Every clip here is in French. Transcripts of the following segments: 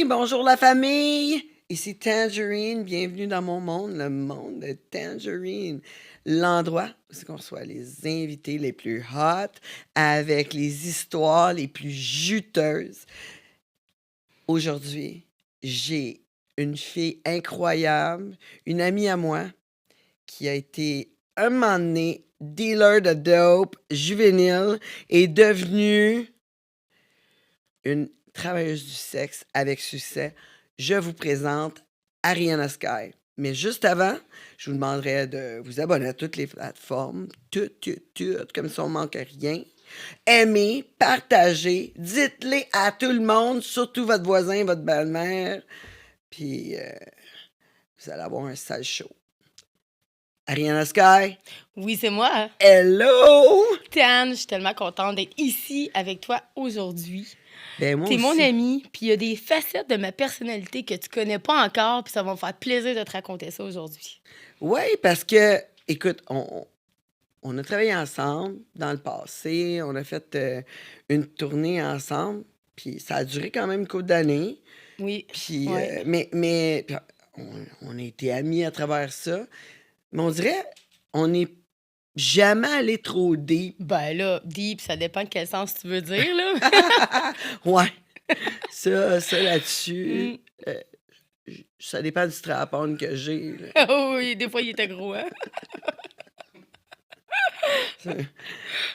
bonjour la famille! Ici Tangerine, bienvenue dans mon monde, le monde de Tangerine. L'endroit où c'est qu'on reçoit les invités les plus hot, avec les histoires les plus juteuses. Aujourd'hui, j'ai une fille incroyable, une amie à moi, qui a été un moment donné dealer de dope juvénile et devenue une travailleuse du sexe avec succès. Je vous présente Ariana Sky. Mais juste avant, je vous demanderai de vous abonner à toutes les plateformes, toutes, comme ça on ne manque rien. Aimez, partagez, dites-les à tout le monde, surtout votre voisin, votre belle-mère. Puis, vous allez avoir un sale show. Ariana Sky. Oui, c'est moi. Hello! Tan, je suis tellement contente d'être ici avec toi aujourd'hui. Ben moi T'es aussi. mon ami, puis il y a des facettes de ma personnalité que tu connais pas encore, puis ça va me faire plaisir de te raconter ça aujourd'hui. Oui, parce que, écoute, on a travaillé ensemble dans le passé, on a fait une tournée ensemble, puis ça a duré quand même une couple d'années. Oui. Puis, Ouais. puis on a été amis à travers ça. Mais on dirait, on n'est jamais allé trop deep. Ben là, deep, ça dépend de quel sens tu veux dire, là. Ouais. Ça là-dessus, Mm. ça dépend du strap-on que j'ai. Là. Oh oui, des fois, il était gros, hein?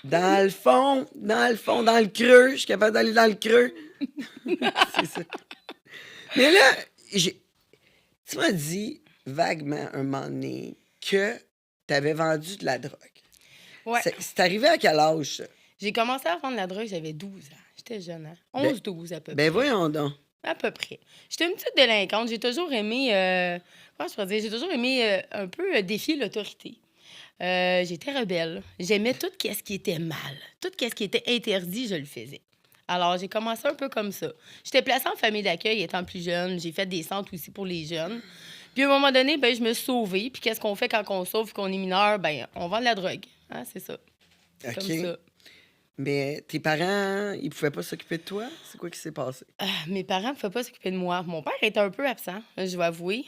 Dans le fond, dans le creux, je suis capable d'aller dans le creux. C'est ça. Mais là, tu m'as dit vaguement un moment donné que tu avais vendu de la drogue. Ouais. C'est arrivé à quel âge, ça? J'ai commencé à vendre la drogue, j'avais 12 ans. J'étais jeune, hein? 11-12 à peu près. Ben voyons donc. À peu près. J'étais une petite délinquante. J'ai toujours aimé, comment je pourrais dire, j'ai toujours aimé un peu défier l'autorité. J'étais rebelle. J'aimais tout ce qui était mal. Tout ce qui était interdit, je le faisais. Alors, j'ai commencé un peu comme ça. J'étais placée en famille d'accueil étant plus jeune. J'ai fait des centres aussi pour les jeunes. Puis, à un moment donné, ben, je me suis sauvée. Puis, qu'est-ce qu'on fait quand on sauve, qu'on est mineur? Ben, on vend de la drogue. Hein, c'est ça. C'est comme ça. Mais tes parents, ils pouvaient pas s'occuper de toi? C'est quoi qui s'est passé? Mes parents ne pouvaient pas s'occuper de moi. Mon père était un peu absent, je vais avouer.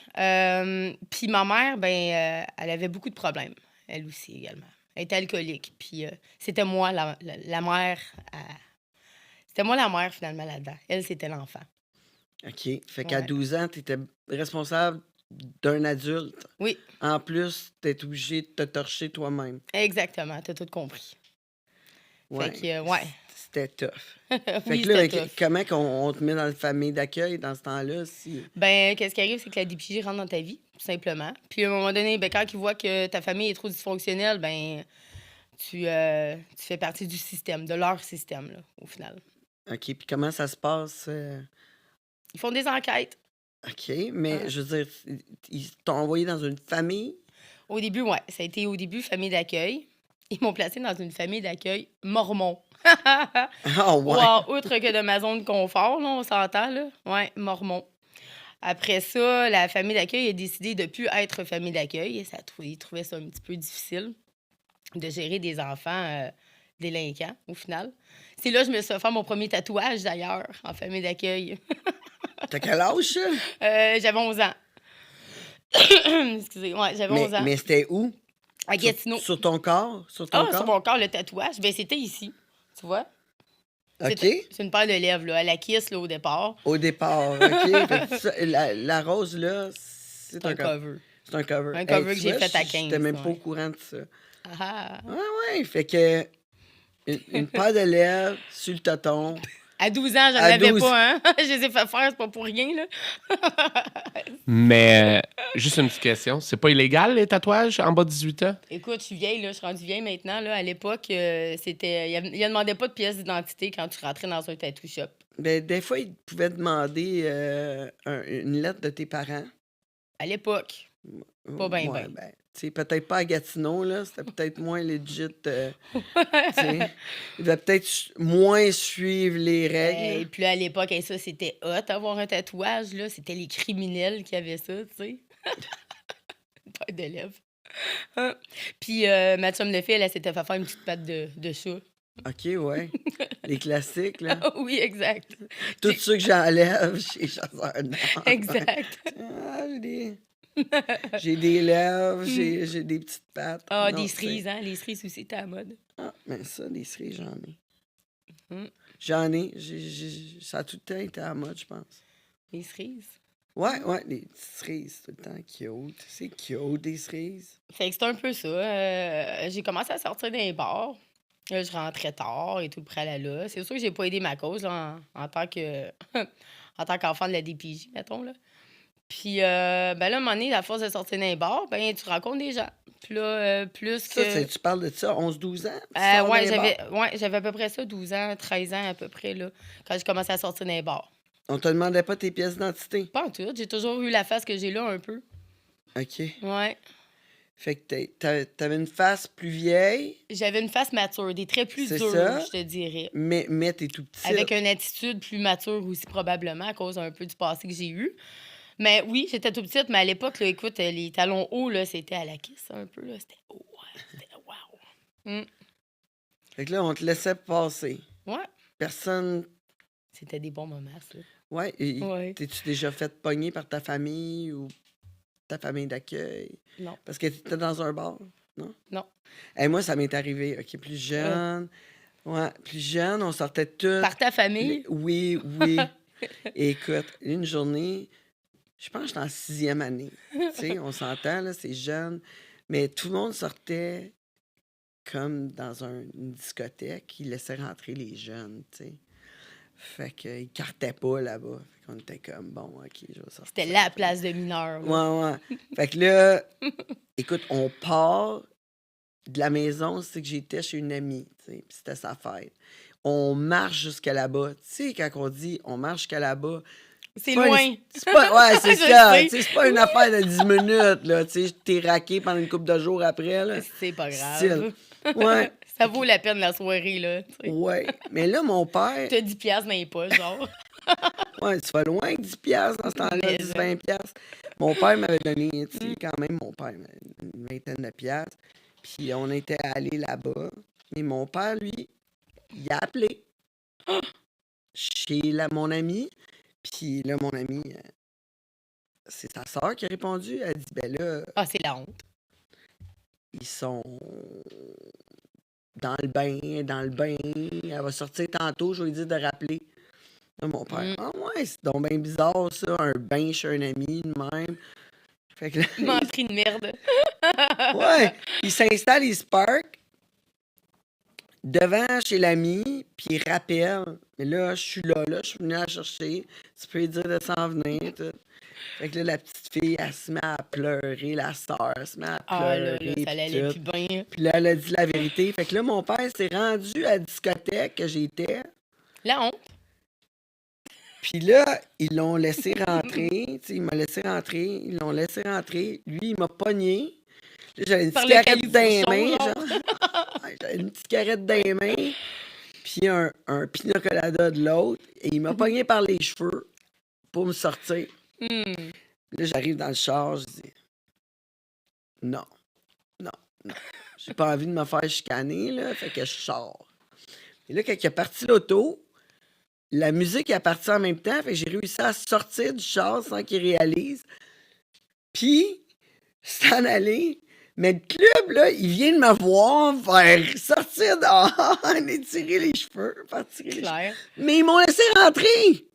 Puis ma mère, ben, elle avait beaucoup de problèmes. Elle aussi également. Elle était alcoolique. Puis c'était moi la mère. C'était moi la mère finalement là-dedans. Elle, c'était l'enfant. OK. Fait qu'à Ouais. 12 ans, tu étais responsable d'un adulte. Oui, En plus, t'es obligé de te torcher toi-même. exactement. T'as tout compris. Ouais. Fait que, ouais. C'était tough. Fait Oui, que là, c'était tough. comment on te met dans la famille d'accueil dans ce temps-là? Si... Ben, qu'est-ce qui arrive, c'est que la DPJ rentre dans ta vie, tout simplement. Puis à un moment donné, ben, quand ils voient que ta famille est trop dysfonctionnelle, ben, tu fais partie du système, de leur système, là, au final. OK. Puis comment ça se passe? Ils font des enquêtes. OK. Mais Ouais. je veux dire, ils t'ont envoyé dans une famille? Au début, ouais. Ça a été au début famille d'accueil. Ils m'ont placée dans une famille d'accueil mormon. Ah ouais. Wow, outre que de ma zone de confort, là, on s'entend, là. Ouais, mormon. Après ça, la famille d'accueil a décidé de ne plus être famille d'accueil. Ils trouvaient ça un petit peu difficile de gérer des enfants délinquants, au final. C'est là que je me suis fait mon premier tatouage, d'ailleurs, en famille d'accueil. T'as quel âge, ça? J'avais 11 ans. Excusez, ouais, j'avais 11 ans. Mais c'était où? À Gatineau. Sur ton corps? Sur ton Ah, sur corps? mon corps, le tatouage, ben c'était ici. Tu vois? OK. C'est une paire de lèvres, là, à la kiss, là, au départ. Au départ, OK. Fait que la rose, là, c'est C'est un cover. C'est un cover. Un cover tu que j'ai vois, fait à J'étais 15. même pas au Ouais. courant de ça. Ah, Ouais. Fait que une paire de lèvres sur le tonton. à 12 ans, j'en À avais 12. pas, hein? Je les ai fait faire, c'est pas pour rien, là. Mais juste une petite question. C'est pas illégal, les tatouages en bas de 18 ans? Écoute, je suis vieille, là. Je suis rendue vieille maintenant, là. À l'époque, c'était... Il ne demandait pas de pièce d'identité quand tu rentrais dans un tattoo shop. Ben, des fois, ils pouvaient demander une lettre de tes parents. À l'époque. Pas ben, Ouais, ben. tu sais, peut-être pas à Gatineau, là. C'était peut-être moins legit. Tu sais. Ils devaient peut-être moins suivre les règles. Et puis là, à l'époque, hey, ça, c'était hot, avoir un tatouage, là. C'était les criminels qui avaient ça, tu sais. Pas de lèvres. Hein? Puis ma chum de fille, elle s'était fait faire une petite patte de chat. OK, ouais. Les classiques, là. Oui, exact. Tout J'ai- ceux que j'enlève chez Chasseur d'Or. Exact. Ah, j'ai des lèvres, j'ai des petites pattes. Ah, Non, des c'est... cerises, hein? Les cerises aussi, c'était à la mode. Ah, mais ça, des cerises, j'en ai. Mm. J'en ai. Ça a tout le temps été à la mode, je pense. Les cerises. Ouais, des petites cerises, tout le temps cute. C'est cute, des cerises. Fait que c'est un peu ça. J'ai commencé à sortir des bars. Là, je rentrais tard et tout le pralala. C'est sûr que j'ai pas aidé ma cause là, en tant que en tant qu'enfant de la DPJ, mettons. Là. Puis, ben là, à un moment donné, à force de sortir dans les bars, ben, tu rencontres des gens. Puis là, plus Ça, que. tu parles de ça, 11-12 ans? Tu sors Ouais, d'un bar? j'avais à peu près ça, 12 ans, 13 ans à peu près, là, quand j'ai commencé à sortir dans les bars. On te demandait pas tes pièces d'identité? Pas en tout, j'ai toujours eu la face que j'ai là un peu. OK. Ouais. Fait que t'avais une face plus vieille, J'avais une face mature, des traits plus c'est durs, ça, je te dirais. mais t'es tout petit. Avec une attitude plus mature aussi, probablement, à cause un peu du passé que j'ai eu. Mais oui, j'étais tout petite, mais à l'époque, là, écoute, les talons hauts, là, c'était à la kiss un peu, là. C'était haut, ouais, c'était wow. Fait que là, on te laissait passer. Ouais, Personne... c'était des bons moments, ça. Ouais, Ouais. t'es-tu déjà fait pogner par ta famille ou ta famille d'accueil? Non. Parce que t'étais dans un bar, non? Non. Et moi, ça m'est arrivé, OK, plus jeune. Ouais, plus jeune, on sortait tous. Par ta famille? Oui. Écoute, une journée, je pense que j'étais en 6e année. Tu sais, on s'entend, là, c'est jeune. Mais tout le monde sortait comme dans une discothèque. Ils laissaient rentrer les jeunes, tu sais. Fait qu'ils cartaient pas là-bas. Fait qu'on était comme, bon, OK, je vais sortir. C'était la place de mineur. là. Ouais. Fait que là, écoute, on part de la maison, c'est que j'étais chez une amie, tu sais, puis c'était sa fête. On marche jusqu'à là-bas. Tu sais, quand on dit on marche jusqu'à là-bas, C'est pas loin. c'est pas, ouais, c'est Je ça. sais. Tu sais, c'est pas une affaire de 10 minutes, là. Tu sais, t'es raqué pendant une couple de jours après, là. C'est pas grave. Style. Ouais. Ça vaut la peine la soirée, là. tu sais. Ouais. Mais là, mon père, T'as 10 piastres dans les poches, genre. ouais, tu vas loin avec 10 piastres dans ce temps-là, Mais 10-20 piastres. Mon père m'avait donné, tu sais, quand même, mon père, une vingtaine de piastres. Puis on était allés là-bas. Mais mon père, lui, il a appelé chez mon ami. Puis là, mon ami, c'est sa sœur qui a répondu. Elle dit, ben là, Ah, c'est la honte. ils sont dans le bain. Elle va sortir tantôt, je vais lui dire de rappeler. Là, mon père, ah ouais, c'est donc bien bizarre ça, un bain chez un ami de même. Fait que là, Menterie de merde. ouais, il s'installe, il se parque devant chez l'ami, puis il rappelle. Mais là, je suis là, je suis venu la chercher. Tu peux lui dire de s'en venir. Tout. Fait que là, la petite fille, elle se met à pleurer, la sœur se met à Ah, là, pleurer. ça puis allait tout. plus bien. Puis là, elle a dit la vérité. Fait que là, mon père s'est rendu à la discothèque que j'étais. La honte. Puis là, ils l'ont laissé rentrer. Tu sais, il m'a laissé rentrer. Ils l'ont laissé rentrer. Lui, il m'a pogné. Là, j'avais une Par le cigarette dans les califourchon, mains, genre. genre. Ouais, j'avais une petite cigarette dans les mains. Puis un pina colada de l'autre. Et il m'a pogné par les cheveux pour me sortir. Là, j'arrive dans le char, je dis non. J'ai pas envie de me faire chicaner, là. Fait que je sors. Et là, quand il est parti l'auto, la musique est partie en même temps. Fait que j'ai réussi à sortir du char sans qu'il réalise. Puis, s'en aller. Mais le club, là, il vient de me voir faire sortir dehors, étirer les cheveux, faire tirer les cheveux. Claire. Mais ils m'ont laissé rentrer.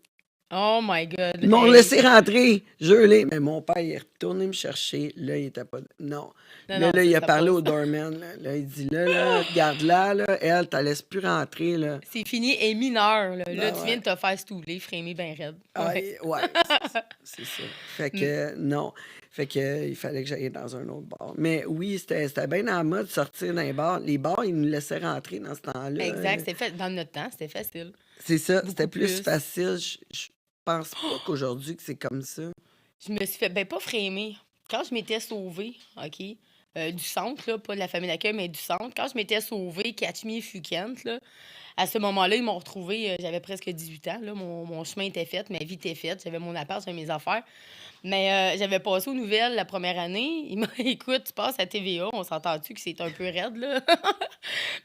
Oh my God. Ils m'ont Hey. laissé rentrer. Gelé. Mais mon père, il est retourné me chercher. Là, il était pas... Non. Non, Là, il a ça parlé passe. au doorman. Là, il dit, là, regarde-la, là, elle, t'en laisse plus rentrer, là. C'est fini et mineur. Là, Ben tu ouais. viens de te faire stouler, frémé bien raide. Ah, Ouais. ouais, c'est ça. Fait que, non. Fait que, il fallait que j'aille dans un autre bar. Mais oui, c'était bien en mode de sortir d'un bar. Les bars, ils nous laissaient rentrer dans ce temps-là. Exact. C'était fait dans notre temps, c'était facile. C'est ça. C'était Beaucoup plus plus. facile. Je pense pas qu'aujourd'hui que c'est comme ça. Je me suis fait, ben pas frémé. Quand je m'étais sauvée, OK, du centre, là, pas de la famille d'accueil, mais du centre, quand je m'étais sauvée, Catch Me If You Can't, là, à ce moment-là, ils m'ont retrouvée, j'avais presque 18 ans, là, mon chemin était fait, ma vie était faite, j'avais mon appart, j'avais mes affaires. Mais j'avais passé aux nouvelles la première année. Il m'a écoute, tu passes à TVA, on s'entend-tu que c'est un peu raide, là?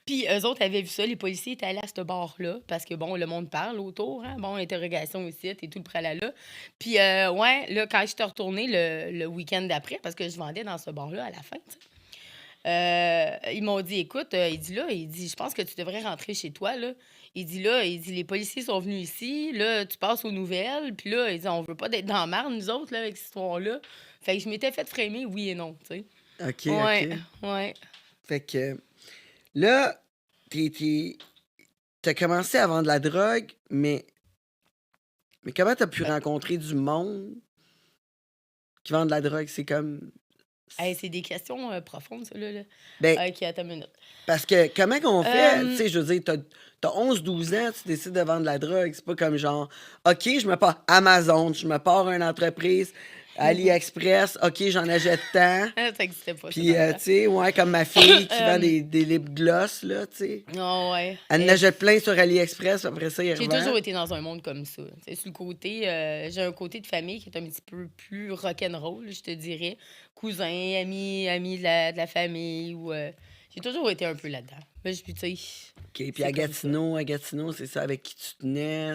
Puis eux autres avaient vu ça, les policiers étaient allés à ce bar-là, parce que bon, le monde parle autour, hein? Bon, interrogation aussi, et tout le pralala. Puis ouais, là, quand je suis retournée le week-end d'après, parce que je vendais dans ce bar-là à la fin, tu sais, ils m'ont dit, écoute, il dit, je pense que tu devrais rentrer chez toi, là. Il dit, les policiers sont venus ici, là, tu passes aux nouvelles, puis là, il dit, on veut pas d'être dans la marde, nous autres, là, avec cette histoire-là. Fait que je m'étais fait framer, oui et non, tu sais. OK, Ouais, OK. ouais. Fait que là, t'as commencé à vendre de la drogue, mais comment t'as pu rencontrer du monde qui vend de la drogue? C'est comme... Hey, c'est des questions profondes, ça, là. Ben, OK, attends une minute. parce que comment qu'on fait? Tu Euh, sais, je veux dire, t'as 11-12 ans, tu décides de vendre de la drogue. C'est pas comme genre, OK, je me pars Amazon, je me pars une entreprise, AliExpress, OK, j'en achète tant. ça n'existait pas, ça, Puis, dans le tu temps. sais, ouais, comme ma fille qui vend des lip gloss, là, tu sais. Oh, ouais. Elle en achète plein sur AliExpress, puis après ça, il J'ai revend. toujours été dans un monde comme ça. Tu sais, sur le côté, j'ai un côté de famille qui est un petit peu plus rock'n'roll, je te dirais. Cousin, ami de la famille. Ou, j'ai toujours été un peu là-dedans. Mais tu sais, OK, puis c'est à comme ça. Gatineau, c'est ça avec qui tu tenais.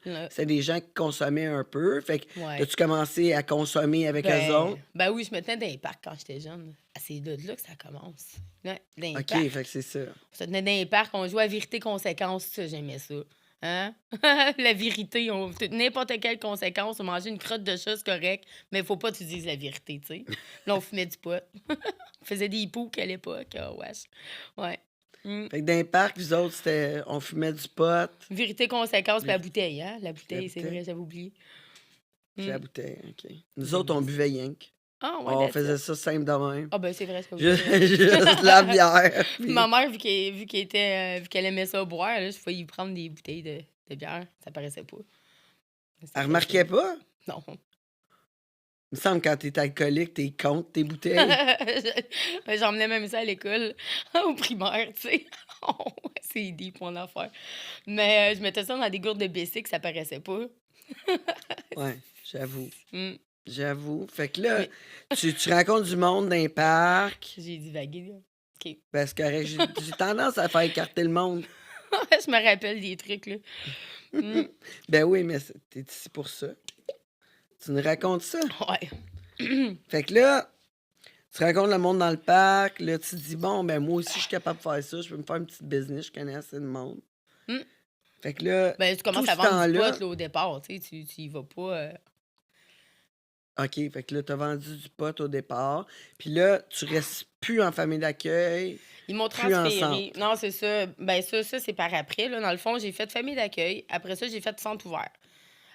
Là, C'est des gens qui consommaient un peu. Fait que ouais. as-tu commencé à consommer avec eux autres? Ben oui, je me tenais dans les parcs quand j'étais jeune. Ah, c'est de là que ça commence. Ouais, dans les OK, parcs. fait que c'est ça. On se tenait dans les parcs, on jouait à vérité-conséquence, ça, j'aimais ça. Hein? La vérité, n'importe quelle conséquence, on mangeait une crotte de chat, c'est correct, mais il faut pas que tu dises la vérité, tu sais. Là, on fumait du pot. On faisait des pouques à l'époque. Oh, wesh. Ouais. Fait que dans les parcs, vous autres, on fumait du pot, Vérité-conséquence, puis la Vér- bouteille, hein? La la bouteille, c'est vrai, bouteille, j'avais oublié. puis Mm. la bouteille, OK. Nous autres, J'aimais on ça. buvait rien que. Ah, ouais, On that's faisait it. ça simple de même. Ah, ben c'est vrai, c'est Juste, vrai. juste de la bière. Puis... Ma mère, vu qu'elle aimait ça boire, là, je pouvais y prendre des bouteilles de bière. Ça paraissait pas. Elle C'était remarquait facile. pas? Non. Il me semble que quand t'es alcoolique, t'es contre tes bouteilles. J'emmenais même ça à l'école, au primaire, tu sais. Oh, c'est deep, mon affaire. Mais je mettais ça dans des gourdes de Bessic, ça paraissait pas. Ouais, j'avoue. Mm. J'avoue. Fait que là, Mais tu rencontres du monde dans les parcs. j'ai divagué, là. OK. Ben, c'est correct. J'ai tendance à faire écarter le monde. Je me rappelle des trucs, là. Mm. Ben oui, mais t'es ici pour ça. Tu nous racontes ça. Ouais. Fait que là, tu rencontres le monde dans le parc. Là, tu te dis, bon, ben moi aussi, je suis capable de faire ça. Je peux me faire une petite business. Je connais assez de monde. Mm. Fait que là, Ben, tu tout commences ce à vendre du temps-là... pot, là, au départ, tu sais. Tu y vas pas... OK, fait que là, t'as vendu du pot au départ. Puis là, tu restes plus en famille d'accueil, Ils m'ont plus en centre. transféré. Non, c'est ça. Ben, ça c'est par après, là. Dans le fond, j'ai fait famille d'accueil. Après ça, j'ai fait centre ouvert.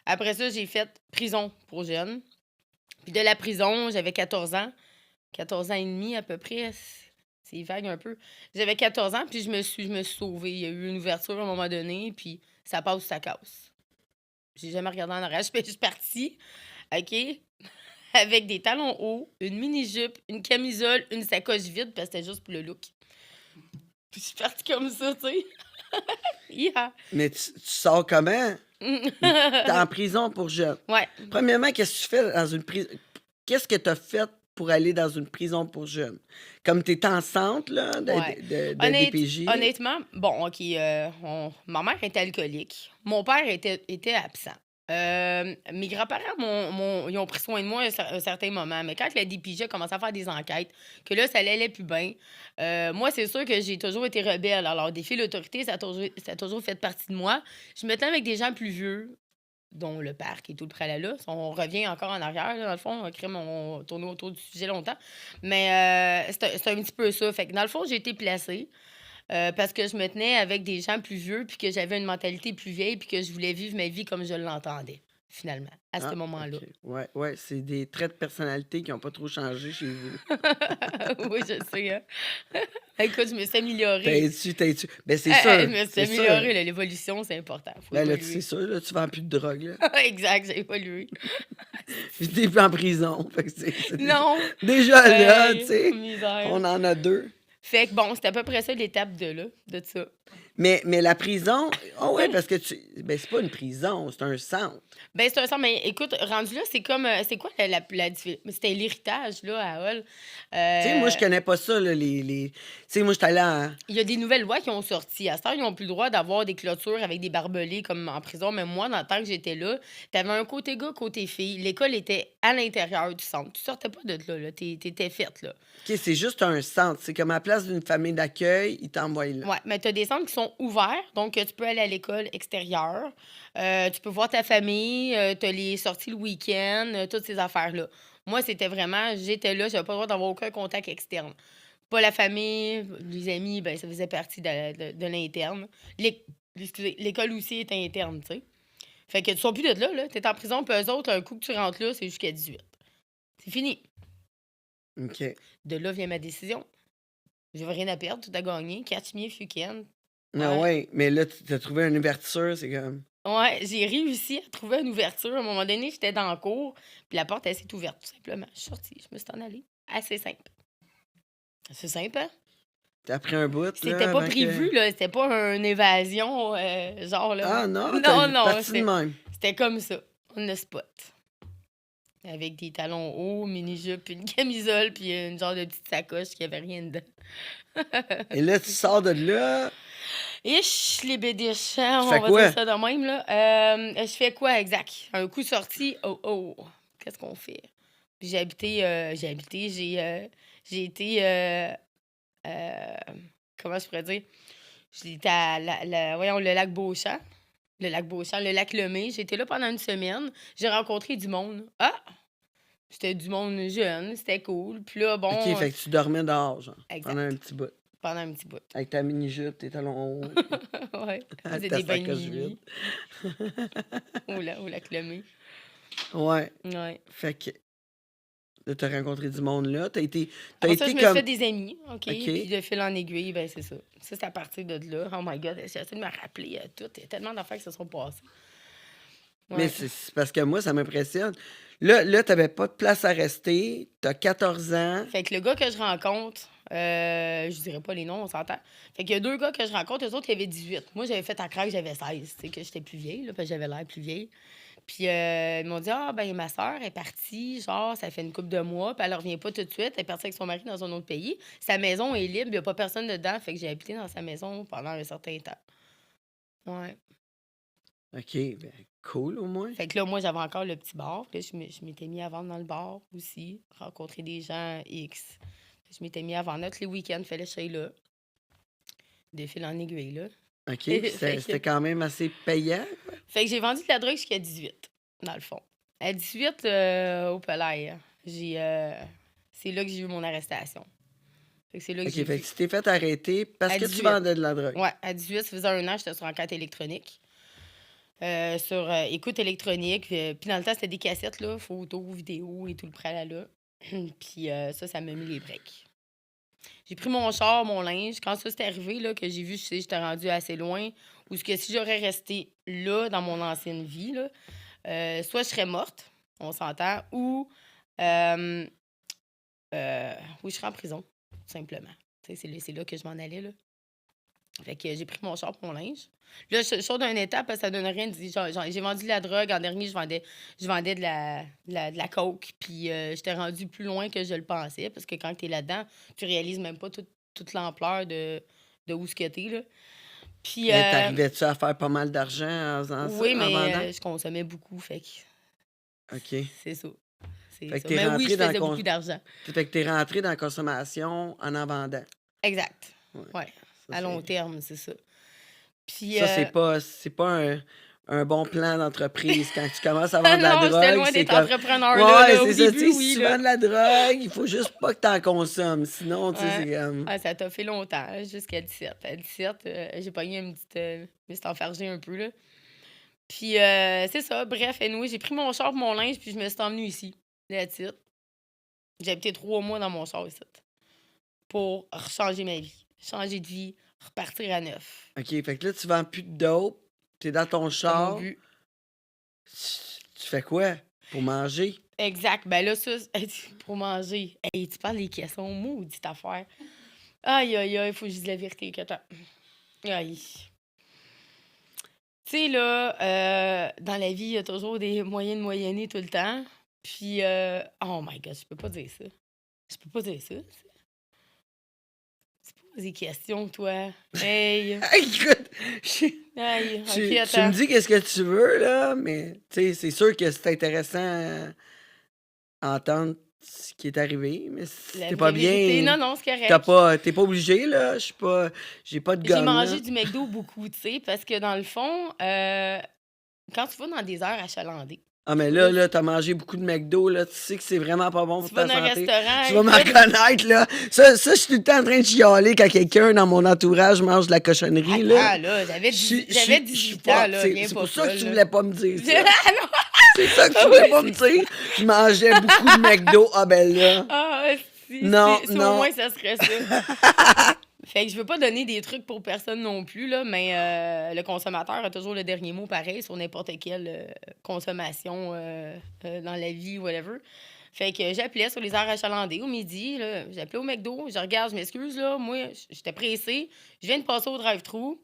Après ça, j'ai fait prison pour jeunes. Puis de la prison, j'avais 14 ans. 14 ans et demi, à peu près. C'est vague un peu. J'avais 14 ans, puis je me suis sauvée. Il y a eu une ouverture à un moment donné, puis ça passe ou ça casse. J'ai jamais regardé en arrière. Je suis partie, OK, avec des talons hauts, une mini-jupe, une camisole, une sacoche vide, parce que c'était juste pour le look. Puis je suis partie comme ça, tu sais. Yeah. Mais tu sors comment? T'es en prison pour jeunes. Ouais. Premièrement, qu'est-ce que tu fais dans une prison? Qu'est-ce que t'as fait pour aller dans une prison pour jeunes? Comme t'es en centre, là, Ouais. de DPJ. Honnêtement, bon, OK, ma mère était alcoolique. Mon père était absent. Mes grands-parents ils ont pris soin de moi à un certain moment, mais quand la DPJ a commencé à faire des enquêtes, que là, ça allait plus bien, moi, c'est sûr que j'ai toujours été rebelle. Alors, défier l'autorité, ça a toujours fait partie de moi. Je me tenais avec des gens plus vieux, dont le parc et tout le tralala. On revient encore en arrière, là, dans le fond. On tourne autour du sujet longtemps. Mais c'est un petit peu ça. Fait que dans le fond, j'ai été placée parce que je me tenais avec des gens plus vieux, puis que j'avais une mentalité plus vieille, puis que je voulais vivre ma vie comme je l'entendais, finalement, à ce Ah, moment-là. OK. Ouais, c'est des traits de personnalité qui n'ont pas trop changé chez vous. Oui, je sais. Hein? Écoute, je me suis améliorée. T'es-tu? Ben, c'est sûr. Je me suis C'est sûr. améliorée. Là, l'évolution, c'est important. Faut Ben, là, évoluer. c'est sûr, là, tu vends plus de drogue, là. Exact, j'ai évolué. Puis t'es plus en prison. Fait que c'est Non! déjà là, Hey, tu sais, misère. on en a deux. Fait que bon, c'était à peu près ça l'étape de ça. Mais la prison, oh ouais, parce que ben, c'est pas une prison, c'est un centre. Ben, c'est un centre, mais écoute, rendu là, c'est comme, c'est quoi c'était l'héritage, là, à Hull. Tu sais, moi, je connais pas ça, là, Tu sais, moi, j'étais allée en... Il y a des nouvelles lois qui ont sorti. À ce temps, ils n'ont plus le droit d'avoir des clôtures avec des barbelés comme en prison. Mais moi, dans le temps que j'étais là, t'avais un côté gars, côté fille. L'école était à l'intérieur du centre. Tu sortais pas de là. T'étais faite, là. OK, c'est juste un centre. C'est comme à la place d'une famille d'accueil, ils t'envoient là. Ouais, mais tu as des centres qui sont ouverts. Donc, tu peux aller à l'école extérieure. Tu peux voir ta famille. Tu as les sorties le week-end. Toutes ces affaires-là. Moi, c'était vraiment... J'étais là. J'avais pas le droit d'avoir aucun contact externe. Pas la famille, les amis, ben ça faisait partie de l'interne. Excusez, l'école aussi est interne, tu sais. Fait que tu sors plus de là. T'es en prison, puis eux autres, un coup que tu rentres là, c'est jusqu'à 18. C'est fini. OK. De là vient ma décision. J'avais rien à perdre, tout à gagner. Catch me if you can. Ah ouais, mais là, tu as trouvé une ouverture, c'est comme... Ouais, j'ai réussi à trouver une ouverture. À un moment donné, j'étais dans le cours, puis la porte, elle s'est ouverte, tout simplement. Je suis sortie, je me suis en allée. Assez simple. C'est simple, hein? T'as pris un bout, là, C'était pas avant prévu, là. C'était pas une évasion, genre, là. Ah non, Non, parti de même. c'était comme ça. On the spot. Avec des talons hauts, mini-jupe, puis une camisole, puis une genre de petite sacoche qui avait rien dedans. Et là, tu sors de là... Ich, les bédiches, hein, Tu on fais va quoi? dire ça de même, là. Je fais quoi, exact? Un coup sorti, oh. Qu'est-ce qu'on fait? Puis j'ai été... comment je pourrais dire? J'étais à voyons, le lac Beauchamp. Le lac Lemay. J'étais là pendant une semaine. J'ai rencontré du monde. Ah! C'était du monde jeune, c'était cool. Puis là, bon... OK, fait que tu dormais dehors, genre, Exact. pendant un petit bout. Pendant un petit bout. Avec ta mini-jupe, tes talons hauts. Ouais. Ta C'était des bains de sacoche minuit. Au lac Lemay. Ouais. Ouais. Fait que là, t'as rencontré du monde là. T'as été Après ça, je me suis comme... fait des amis, OK? OK. Puis de fil en aiguille, ben c'est ça. Ça, c'est à partir de là. Oh my God, j'essaie de me rappeler tout. Il y a tellement d'affaires qui se sont passées. Mais Ouais. c'est parce que moi, ça m'impressionne. Là, t'avais pas de place à rester. T'as 14 ans. Fait que le gars que je rencontre, je dirais pas les noms, on s'entend. Fait qu'il y a 2 gars que je rencontre, eux autres, ils avaient 18. Moi, j'avais fait à craque, j'avais 16. Tu sais, que j'étais plus vieille, là, parce que j'avais l'air plus vieille. Puis ils m'ont dit, ah, ben ma soeur est partie, genre, ça fait une couple de mois, puis elle revient pas tout de suite. Elle est partie avec son mari dans un autre pays. Sa maison est libre, il n'y a pas personne dedans. Fait que j'ai habité dans sa maison pendant un certain temps. Ouais. OK, ben cool au moins. Fait que là, moi, j'avais encore le petit bar. Puis là, je m'étais mis à vendre dans le bar aussi, rencontrer des gens X. Je m'étais mis à vendre. Tous les week-ends, il fallait que j'aille là. De fil en aiguille, là. OK, puis c'était quand même assez payant. Fait que j'ai vendu de la drogue jusqu'à 18, dans le fond. À 18, au Pelay, c'est là que j'ai eu mon arrestation. Fait que c'est là que OK, j'ai fait vu. que tu t'es fait arrêter parce À que tu 18. vendais de la drogue. Ouais, à 18, ça faisait 1 an, j'étais sur enquête électronique. Sur écoute électronique. Puis dans le temps, c'était des cassettes, là, photos, vidéos et tout le pralala. Puis ça m'a mis les breaks. J'ai pris mon char, mon linge. Quand ça s'est arrivé, là, que j'ai vu, j'étais rendue assez loin. Ou que si j'aurais resté là, dans mon ancienne vie, là, soit je serais morte, on s'entend, ou oui, je serais en prison, tout simplement. Tu sais, c'est là que je m'en allais, là. Fait que j'ai pris mon char pour mon linge. Là, je sors d'une étape parce que ça donne rien. J'ai vendu de la drogue. En dernier, je vendais de la coke. Puis j'étais rendue plus loin que je le pensais. Parce que quand tu es là-dedans, tu réalises même pas toute l'ampleur de où ce que t'es, là. Puis, Mais t'arrivais-tu à faire pas mal d'argent en faisant ça, oui, en vendant? mais je consommais beaucoup. Fait que OK. c'est ça. C'est Fait que ça. t'es Mais oui, rentré je dans faisais le beaucoup d'argent. Fait que t'es rentré dans la consommation en vendant. Exact. Ouais. Ouais. Ça, À long c'est- terme, c'est ça. Puis, Ça, c'est pas un bon plan d'entreprise. Quand tu commences à vendre de la non, j'étais drogue, loin c'est d'être comme... entrepreneur, Ouais, là. Au c'est ça, début, tu sais, oui, si tu là. vends de la drogue, il faut juste pas que t'en consommes. Sinon, tu sais, Ouais. c'est comme... Ouais, ça t'a fait longtemps, jusqu'à 17. À 17, j'ai pogné une petite... je me suis enfargée un peu, là. Puis, c'est ça. Bref, anyway, j'ai pris mon char pour mon linge, puis je me suis emmenée ici. That's it. J'ai habité 3 mois dans mon char ici. Pour changer ma vie. Changer de vie, repartir à neuf. OK, fait que là, tu vends plus de dope, t'es dans ton C'est mon char, but. tu fais quoi pour manger? Exact. Ben là, ça, pour manger. Hey, tu parles des caissons, maudite affaire. Aïe, aïe, aïe, faut que je dise la vérité, attends. Aïe. Tu sais, là, dans la vie, il y a toujours des moyens de moyenner tout le temps. Puis, oh my God, je peux pas dire ça. Je peux pas dire ça. C'est pas des questions, toi. Hey. Écoute, je- Aïe, tu ok, me attends. dis qu'est-ce que tu veux, là, mais tu sais, c'est sûr que c'est intéressant à entendre ce qui est arrivé, mais si La t'es pas vraie vérité. bien, Non, non, c'est correct. t'es pas obligé, là. Je suis pas, j'ai pas de J'ai gun, là. mangé du McDo beaucoup, tu sais, parce que dans le fond, quand tu vas dans des heures achalandées, Ah, mais là, t'as mangé beaucoup de McDo, là. Tu sais que c'est vraiment pas bon tu pour vas ta dans un santé. restaurant, Tu vas m'en écoute, reconnaître, là. Ça, je suis tout le temps en train de chialer quand quelqu'un dans mon entourage mange de la cochonnerie, là. attends, là, j'avais Je suis 18 ans, pas. là, C'est viens c'est pas pour ça que tu folle, là. voulais pas me dire ça. Ah non! C'est ça que tu Ah voulais oui, pas me c'est dire. Je mangeais beaucoup de McDo. Ah, ben là. Ah, si, Non, au non. moins, ça serait ça. Fait que je veux pas donner des trucs pour personne non plus, là, mais le consommateur a toujours le dernier mot pareil sur n'importe quelle consommation dans la vie, whatever. Fait que j'appelais sur les heures achalandées au midi, là, j'appelais au McDo, je regarde, je m'excuse, là, moi, j'étais pressée, je viens de passer au drive-thru.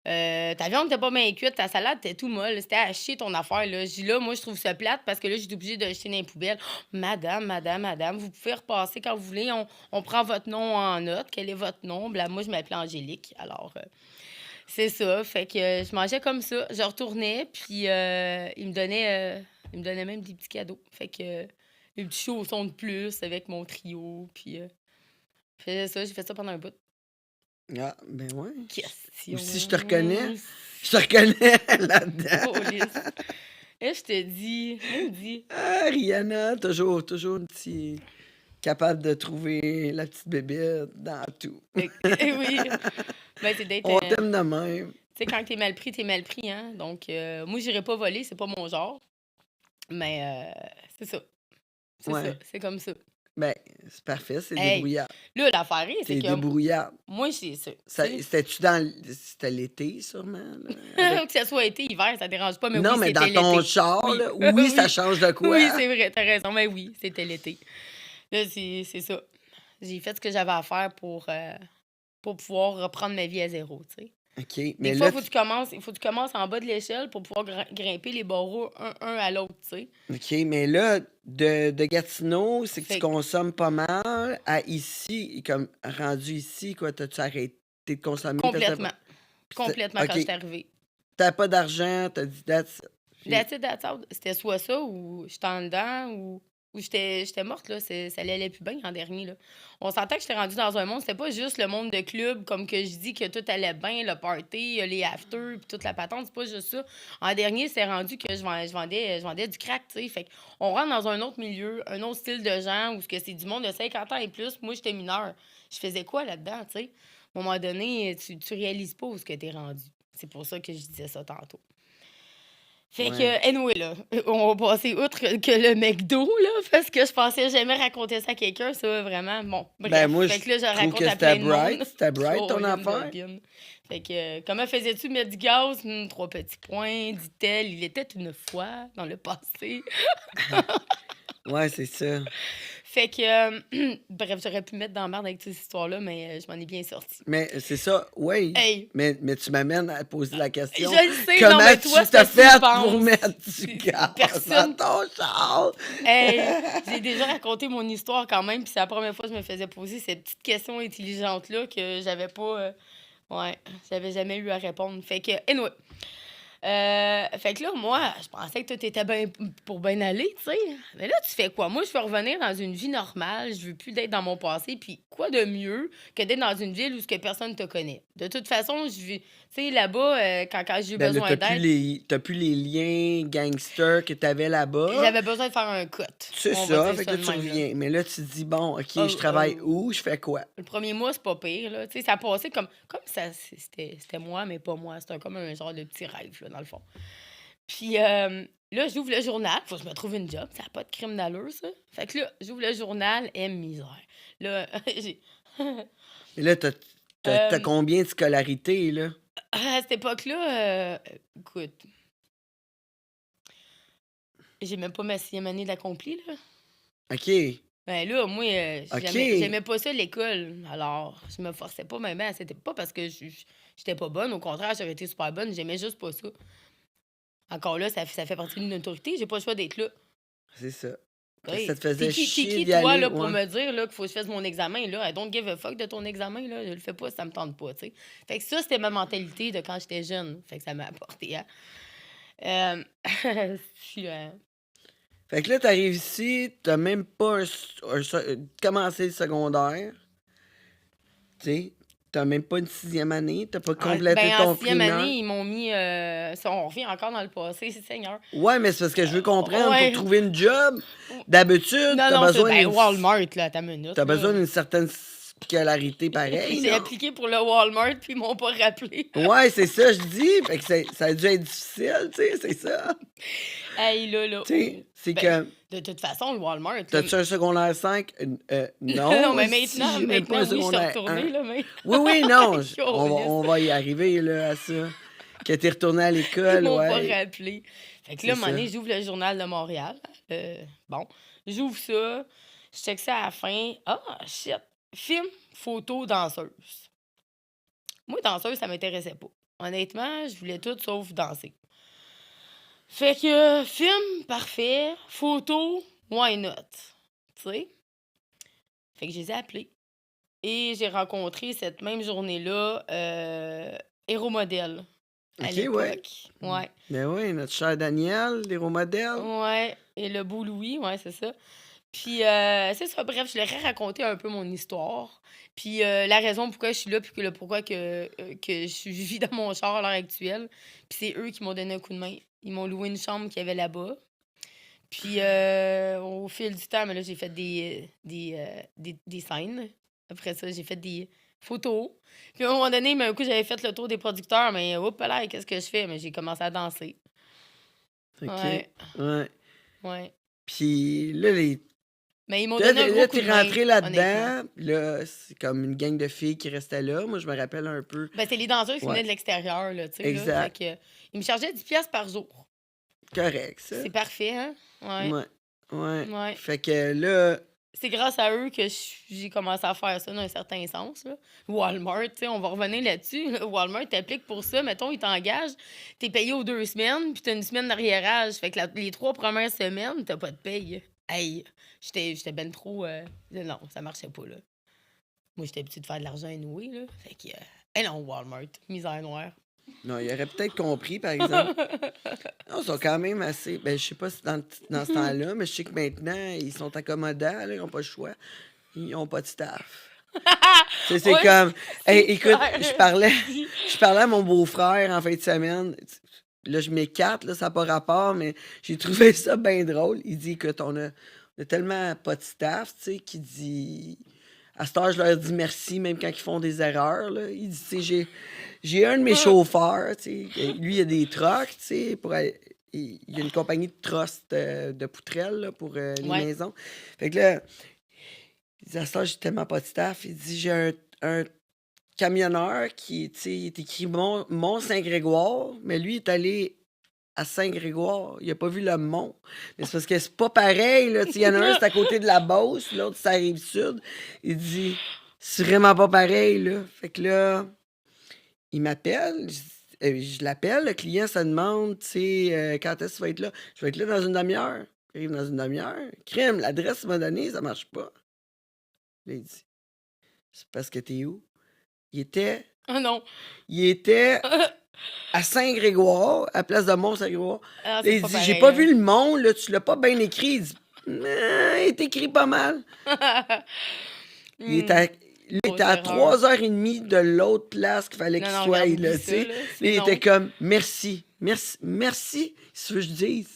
Ta viande n'était pas bien cuite, ta salade était tout molle, c'était à chier ton affaire, là. Je dis là, moi, je trouve ça plate parce que là, j'étais obligée de le jeter dans les poubelles. Oh, madame, vous pouvez repasser quand vous voulez, on prend votre nom en note. Quel est votre nom? Là, moi, je m'appelais Angélique, alors c'est ça. Fait que je mangeais comme ça, je retournais, puis il me donnait même des petits cadeaux. Fait que des petits chaussons de plus avec mon trio, puis je faisais ça, j'ai fait ça pendant un bout. Ah, ben ouais. Question. Si je te reconnais, je te reconnais là-dedans. Police. Et je te dis, maudit. Ah, Rihanna, toujours un petit... capable de trouver la petite bébête dans tout. Oui. Ben, c'est d'être. On t'aime de même. Tu sais, quand t'es mal pris, hein. Donc, moi, j'irais pas voler, c'est pas mon genre. Mais c'est ça. C'est ça. Ouais. C'est comme ça. Ben, c'est parfait, c'est Hey, débrouillard. là, l'affaire, c'est C'est que débrouillard. moi, c'est ça. Ça- Tu sais. C'était-tu dans... C'était l'été, sûrement, là, avec- Que ce soit été, hiver, ça dérange pas, mais Non, oui, mais c'était dans ton l'été. char, Oui. là, oui, ça Oui. change de quoi? Oui, c'est vrai, t'as raison. Mais oui, c'était l'été. Là, c'est ça. J'ai fait ce que j'avais à faire pour pouvoir reprendre ma vie à zéro, tu sais. OK, Des mais fois, là, il faut que tu commences en bas de l'échelle pour pouvoir grimper les barreaux un à l'autre, tu sais. OK, mais là, de Gatineau, c'est que tu Fait que consommes pas mal. À ici, comme rendu ici, quoi, t'as-tu arrêté de consommer? complètement. Puis Complètement quand OK, je suis arrivée. t'as pas d'argent, t'as dit that's it. Puis- That's it, that's out. C'était soit ça ou j'étais en dedans ou j'étais morte, là. Ça allait plus bien en dernier, là. On s'entend que j'étais rendue dans un monde, c'était pas juste le monde de club, comme que je dis que tout allait bien, le party, les afters, puis toute la patente, c'est pas juste ça. En dernier, c'est rendu que je vendais du crack, tu sais. Fait qu'on rentre dans un autre milieu, un autre style de gens, où ce que c'est du monde de 50 ans et plus. Moi, j'étais mineure. Je faisais quoi là-dedans, tu sais? À un moment donné, tu réalises pas où ce que t'es rendu. C'est pour ça que je disais ça tantôt. Fait Ouais. que, anyway, là, on va passer outre que le McDo, là, parce que je pensais jamais raconter ça à quelqu'un, ça, vraiment. Bon, bref. Ben, moi, Fait que là, je trouve raconte que à c'était plein de bright. monde. C'était bright, ton Colin de affaire. bin. Fait que, comment faisais-tu mettre du gaz? 3 petits points, dit-elle. Il était une fois dans le passé. Ouais, c'est ça. Fait que, bref, j'aurais pu me mettre dans la merde avec ces histoires-là, mais je m'en ai bien sorti. Mais c'est ça, oui. Hey! Mais tu m'amènes à poser la question. Je le sais, Comment non, mais toi, tu c'est t'as parce que tu fait penses. pour mettre du gaz Personne. dans ton char? Hey, j'ai déjà raconté mon histoire quand même, puis c'est la première fois que je me faisais poser cette petite question intelligente-là que j'avais pas. Ouais, j'avais jamais eu à répondre. Fait que, anyway. Fait que là, moi, je pensais que tout était bien pour bien aller, tu sais. Mais là, tu fais quoi? Moi, je veux revenir dans une vie normale. Je veux plus d'être dans mon passé. Puis quoi de mieux que d'être dans une ville où ce que personne te connaît? De toute façon, je vis... Tu sais, là-bas, quand j'ai eu Ben là, besoin d'aide, t'as plus les liens gangsters que t'avais là-bas. j'avais besoin de faire un cut. C'est On va ça, dire fait que ça là, de tu même, là. reviens. Mais là, tu te dis, bon, OK, Oh, je travaille oh. où? Je fais quoi? Le premier mois, c'est pas pire, là. Tu sais, ça a passé comme ça, c'était moi, mais pas moi. C'était comme un genre de petit rêve, là, dans le fond. Puis là, j'ouvre le journal. Faut que je me trouve une job. Ça n'a pas de crime d'allure, ça. Fait que là, j'ouvre le journal et misère. Là, j'ai... Et là, t'as Euh, combien de scolarité, là? à cette époque-là, écoute, j'ai même pas ma 6e année d'accompli, là. OK. Ben là, moi, OK. j'aimais pas ça l'école. Alors, je me forçais pas même c'était pas parce que j'étais pas bonne. Au contraire, j'aurais été super bonne. J'aimais juste pas ça. Encore là, ça fait partie d'une autorité. J'ai pas le choix d'être là. C'est ça. Fait que Hey, ça te faisait t'es chier qui, d'y toi, aller, là, pour ouais. me dire là, qu'il faut que je fasse mon examen, là? I don't give a fuck de ton examen, là. Je le fais pas si ça me tente pas, tu sais. Fait que ça, c'était ma mentalité de quand j'étais jeune. Fait que ça m'a apporté, hein. Je suis... Fait que là, t'arrives ici, t'as même pas commencé le secondaire. Tu sais, t'as même pas une 6e année, t'as pas complété Ben, en ton 6e primaire. année, ils m'ont mis... ça, on revient encore dans le passé, Seigneur. Ouais, mais c'est parce que je veux comprendre, pour Ouais. trouver une job, d'habitude, Non, t'as non, besoin ben, d'une Walmart, là, ta minute, t'as besoin là. d'une certaine scolarité pareille, J'ai non? appliqué pour le Walmart, puis ils m'ont pas rappelé. Ouais, c'est ça, je dis. Fait que ça a dû être difficile, tu sais, c'est ça. Hey, là, Tu sais, c'est ben, que. de toute façon, le Walmart, là, T'as-tu un secondaire 5? non, Non, mais si, maintenant, j'ai même pas un oui, je suis secondaire retournée, 1. là, mais... Oui, oui, non, Câlisse. on va y arriver, là, à ça. Que t'es retourné à Ils l'école, m'ont pas ouais. rappelé. Fait que C'est là, à un moment ça. donné, j'ouvre le journal de Montréal. Bon, j'ouvre ça, je check ça à la fin. Ah, shit! Film, photo, danseuse. Moi, danseuse, ça m'intéressait pas. Honnêtement, je voulais tout sauf danser. Fait que, film, parfait. Photo, why not? Tu sais? Fait que je les ai appelés. Et j'ai rencontré cette même journée-là Héros Modèle à OK, ouais. l'époque. Ouais. Ben oui, notre cher Daniel, l'héros modèle. Ouais. Et le beau Louis, ouais, c'est ça. Puis, c'est ça. Bref, je leur ai raconté un peu mon histoire. Puis, la raison pourquoi je suis là, puis pourquoi que je vis dans mon char à l'heure actuelle. Puis, c'est eux qui m'ont donné un coup de main. Ils m'ont loué une chambre qu'il y avait là-bas. Puis, au fil du temps, mais là, j'ai fait des scènes. Après ça, j'ai fait des photos. Puis, à un moment donné, mais un coup, j'avais fait le tour des producteurs, mais hop là, qu'est-ce que je fais? Mais j'ai commencé à danser. OK. Ouais, Ouais. ouais. Puis là, Mais ils m'ont là, donné un gros là, coup t'es de main, rentré honnêtement. là-dedans. Là, c'est comme une gang de filles qui restaient là. Moi, je me rappelle un peu. Ben, c'est les danseuses qui Ouais. venaient de l'extérieur, là, tu sais. Là. Exact. Fait que, ils me chargeaient 10 piastres par jour. Correct, ça. C'est parfait, hein? Ouais. Ouais. Ouais. Ouais. Fait que là, C'est grâce à eux que j'ai commencé à faire ça dans un certain sens. Là. Walmart, tu sais, on va revenir là-dessus. là. Walmart t'applique pour ça. Mettons, ils t'engagent, t'es payé aux 2 semaines, puis t'as une semaine d'arriérage. Fait que les 3 premières semaines, t'as pas de paye. Hey, j'étais ben trop... Non, ça marchait pas, là. Moi, j'étais habituée de faire de l'argent anyway, là. Fait que... non, Walmart, misère noire. non, il aurait peut-être compris, par exemple. Non, ils sont quand même assez. Ben, je sais pas si dans ce temps-là, mais je sais que maintenant, ils sont accommodants, là, ils n'ont pas le choix. Ils n'ont pas de staff. C'est Ouais, comme. Hey, c'est écoute, clair. je parlais à mon beau-frère en fin de semaine. Là, je m'écarte, là, ça n'a pas rapport, mais j'ai trouvé ça bien drôle. Il dit, écoute, on a tellement pas de staff, tu sais, qu'il dit. À cette heure, je leur dis merci, même quand ils font des erreurs. Là. Il dit, tu sais, j'ai un de mes chauffeurs, tu sais, lui, il a des trucks, tu sais, il y a une compagnie de trust de poutrelles là, pour les Ouais. maisons. Fait que là, il dit, à cette heure, j'ai tellement pas de staff. Il dit, j'ai un camionneur qui, tu sais, il est écrit Mont-Saint-Grégoire, mais lui, il est allé à Saint-Grégoire. Il a pas vu le mont. Mais c'est parce que c'est pas pareil, là. Tu sais, il y en a un, c'est à côté de la Beauce, l'autre, c'est à Rive-Sud. Il dit, c'est vraiment pas pareil, là. Fait que là, il m'appelle. Je l'appelle, le client, ça demande, tu sais, quand est-ce que tu vas être là? Je vais être là dans une demi-heure. Il arrive dans une demi-heure. Crème, l'adresse qu'il m'a donnée, ça marche pas. Là, il dit, c'est parce que t'es où? Il était Oh non. à Saint-Grégoire, à place de Mont-Saint-Grégoire. Ah, Là, c'est il pas dit, pareil, j'ai pas hein. vu le mont, là, tu l'as pas bien écrit. Il dit, il est écrit pas mal. Il était à, il Grosse était à erreur. 3h30 de l'autre place qu'il fallait qu'il Non, non, soit, regarde, là, oublie tu ça, sais. là. Là, C'est il non. était comme, merci, merci, qu'est-ce que je dise?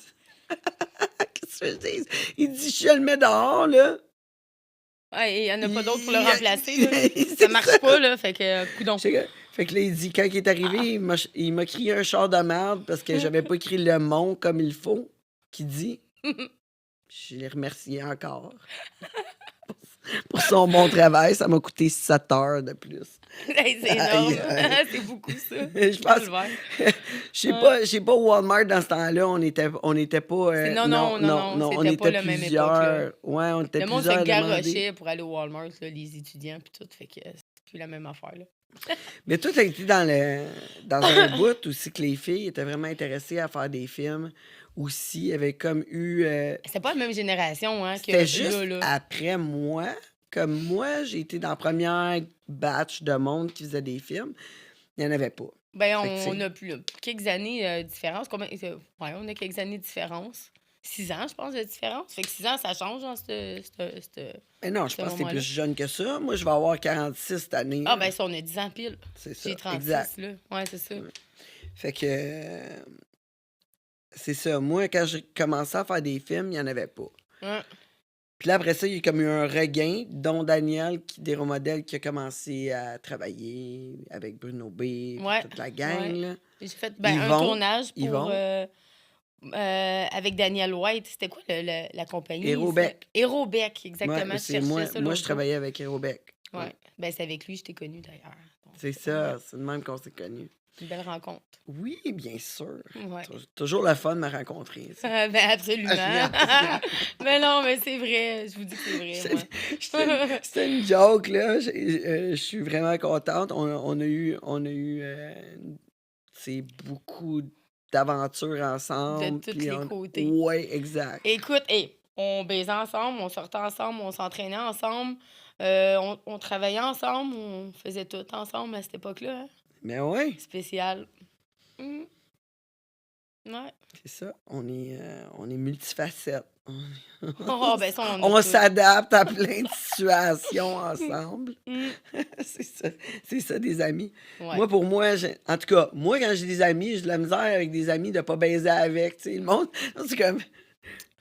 Qu'est-ce que je dise? Il dit, je le mets dehors, là. Ouais, il y en a pas d'autres pour le Il- il- remplacer, là. c'est Ça marche pas, là. Fait que, coudonc. Fait que là, il dit, quand il est arrivé, il m'a crié un char de merde parce que j'avais pas écrit le mont comme il faut, qu'il dit. Je l'ai remercié encore. pour son bon travail. Ça m'a coûté 7 heures de plus. Hey, c'est énorme. Aïe. C'est beaucoup, ça. Je pense, Calvaire. je sais pas Walmart dans ce temps-là, on était pas, Non, on c'était pas était la même époque, plusieurs. là. Ouais, on était Le monde se plusieurs à demander. garochait pour aller au Walmart, là, les étudiants, puis tout. Fait que c'est plus la même affaire, là. Mais toi, t'as été dans un bout aussi que les filles étaient vraiment intéressées à faire des films aussi. Il y avait comme eu... C'est pas la même génération, hein, que c'était juste là. après moi. Comme moi, j'ai été dans la première batch de monde qui faisait des films. Il n'y en avait pas. Ben, Fait que on c'est- a plus quelques années de différence. Ouais, on a quelques années de différence. 6 ans, je pense, de différence. Fait que 6 ans, ça change dans Mais non, je ce pense que t'es moment-là. plus jeune que ça. Moi, je vais avoir 46 cette année. Ah, là. ben ça, on a 10 ans pile. C'est ça, J'ai 36, exact. là. Ouais, c'est ça. Fait que... c'est ça. Moi, quand j'ai commencé à faire des films, il n'y en avait pas. Ouais. Puis là, après ça, il y a comme eu un regain, dont Daniel, des Modèles, qui a commencé à travailler avec Bruno B, puis Ouais, toute la gang, ouais. là. J'ai fait un Yvon, tournage pour Yvon. avec Daniel White. C'était quoi la compagnie? Hérobec. Hérobec, Ouais, exactement. Je c'est cherchais moi, ça moi, l'autre je jour. travaillais avec Hérobec. Ouais. Ben, c'est avec lui que je t'ai connu d'ailleurs. Donc, C'est ça, c'est de même qu'on s'est connus. une belle rencontre. Oui, bien sûr. Ouais. Toujours le fun de me rencontrer. ça. Ben, absolument. Mais non, mais c'est vrai. Je vous dis que c'est vrai, moi. C'était une joke, là. Je suis vraiment contente. On a eu c'est beaucoup d'aventures ensemble. De tous puis les côtés. Ouais, exact. Écoute, on baisait ensemble, on sortait ensemble, on s'entraînait ensemble, on travaillait ensemble, on faisait tout ensemble à cette époque-là. Hein. Mais ouais, Spécial. Mhm. Ouais. c'est ça. On est multifacettes. Oh, ben ça, on a On tout. s'adapte à plein de situations ensemble. Mhm. C'est ça, des amis. Ouais. Moi, pour moi, en tout cas, moi, quand j'ai des amis, j'ai de la misère avec des amis de pas baiser avec. Tu sais, le monde, c'est comme,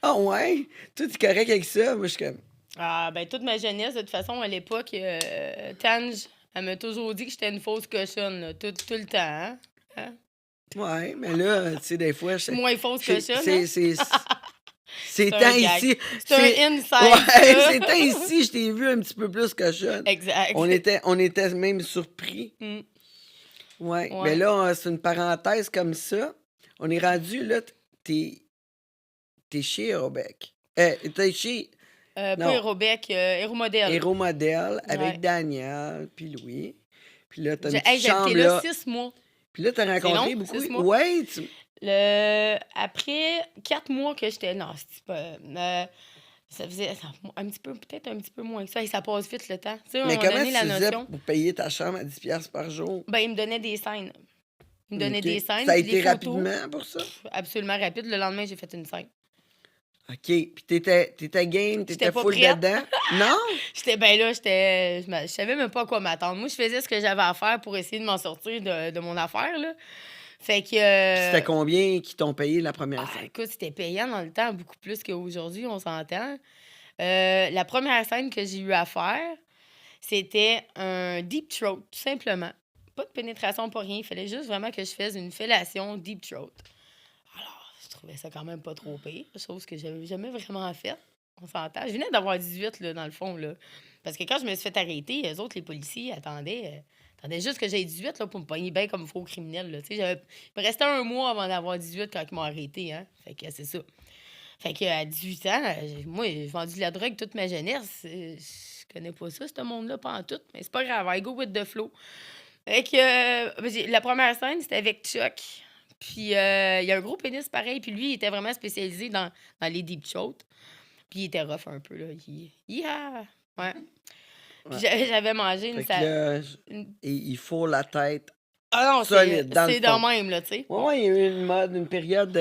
ah ouais, toi, tu es correct avec ça? Moi, je suis comme, Ah, ben toute ma jeunesse, de toute façon, à l'époque, Tange, elle m'a toujours dit que j'étais une fausse cochonne, là, tout le temps. Hein? ouais, mais là, tu sais, des fois, Je suis moins fausse c'est cochonne. c'est- Hein? c'est- c'est un temps gag. ici. C'est un inside. Ouais, ça. c'est temps ici, je t'ai vu un petit peu plus cochonne. Exact. On était même surpris. Mm. Ouais. Ouais. Mais là, c'est une parenthèse comme ça. On est rendu, là, t'es chez Hérobec. T'es chez Pas non. Hérobec, Héromodèle. Héro-Modèle avec Ouais. Daniel, puis Louis. Puis là, t'as une J'ai petite habité chambre, là là. 6 mois. Puis là, t'as rencontré long, beaucoup. 6 mois? Ouais, Après 4 mois que j'étais. Non, c'est pas. Ça faisait peut-être un petit peu moins que ça. Et ça passe vite le temps. Tu sais, mais on m'a comment donné tu la faisais notion. pour payer ta chambre à 10$ par jour? Ben, il me donnait des scènes. Il me donnait Ok. des scènes. Ça a puis été les photos. rapidement pour ça? Absolument rapide. Le lendemain, j'ai fait une scène. OK. Puis t'étais game, t'étais J'étais pas full prête. dedans? Non? Je savais même pas à quoi m'attendre. Moi, je faisais ce que j'avais à faire pour essayer de m'en sortir de mon affaire, là. Fait que. Puis c'était combien qui t'ont payé la première Ah, scène? écoute, c'était payant dans le temps, beaucoup plus qu'aujourd'hui, on s'entend. La première scène que j'ai eu à faire, c'était un deep throat, tout simplement. Pas de pénétration, pas rien. Il fallait juste vraiment que je fasse une fellation deep throat. Alors, je trouvais ça quand même pas trop pire, chose que j'avais jamais vraiment faite. On s'entend. Je venais d'avoir 18, là, dans le fond, là. Parce que quand je me suis fait arrêter, eux autres, les policiers, attendaient juste que j'aie 18 là, pour me pogner bien comme faux criminel. Là. Tu sais, il me restait 1 mois avant d'avoir 18 quand ils m'ont arrêté. Hein? Fait que c'est ça. Fait qu'à 18 ans, moi, j'ai vendu de la drogue toute ma jeunesse. Je connais pas ça, ce monde-là, pas en tout. Mais c'est pas grave, I go with the flow. Fait que la première scène, c'était avec Chuck. Puis il y a un gros pénis pareil. Puis lui, il était vraiment spécialisé dans les deep throats. Puis il était rough un peu, là. Yeah! Ouais. Puis j'avais mangé Fait une que là, une- il faut la tête. Ah non, solide, dans le c'est fond. de même, là, tu sais. Ouais, il y a eu une période,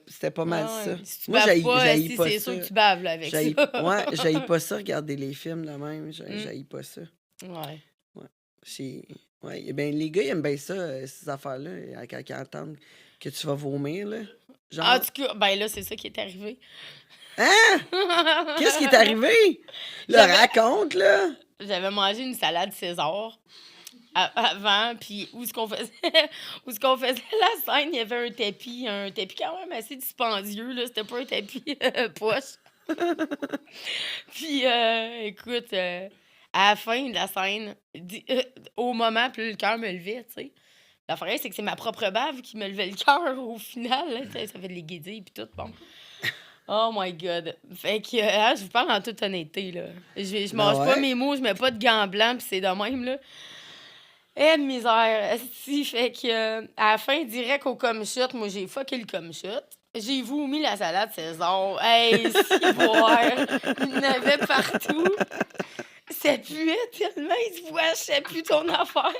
c'était pas mal Ah ça. ouais. Si tu Moi, baves pas, j'haïs si, pas c'est ça. sûr que tu baves, là, avec ça. J'haïs pas ça, regarder les films de même. J'haïs pas ça. Ouais. Ouais, ben, les gars, ils aiment bien ça, ces affaires-là, quand ils entendent que tu vas vomir, là. Genre, En tout cas, ben là, c'est ça qui est arrivé. hein? Qu'est-ce qui est arrivé? Là, raconte, là. J'avais mangé une salade César avant, puis où est-ce qu'on faisait la scène, il y avait un tapis quand même assez dispendieux, là. C'était pas un tapis poche. Puis, écoute, à la fin de la scène, au moment, puis là, le cœur me levait, tu sais. L'affaire, c'est que c'est ma propre bave qui me levait le cœur au final. Là, tu sais, ça fait de les guider, puis tout, bon. Oh my God. Fait que, je vous parle en toute honnêteté, là. Je Ben mange pas ouais. mes mots, je mets pas de gants blancs, puis c'est de même, là. Eh, misère. Si, fait que, à la fin, direct au comme-shot, moi, j'ai fucké le comme-shot. J'ai vomi la salade César. Hey, si, boire. Il y en avait partout. Ça puait tellement, il se voit, je sais plus ton affaire.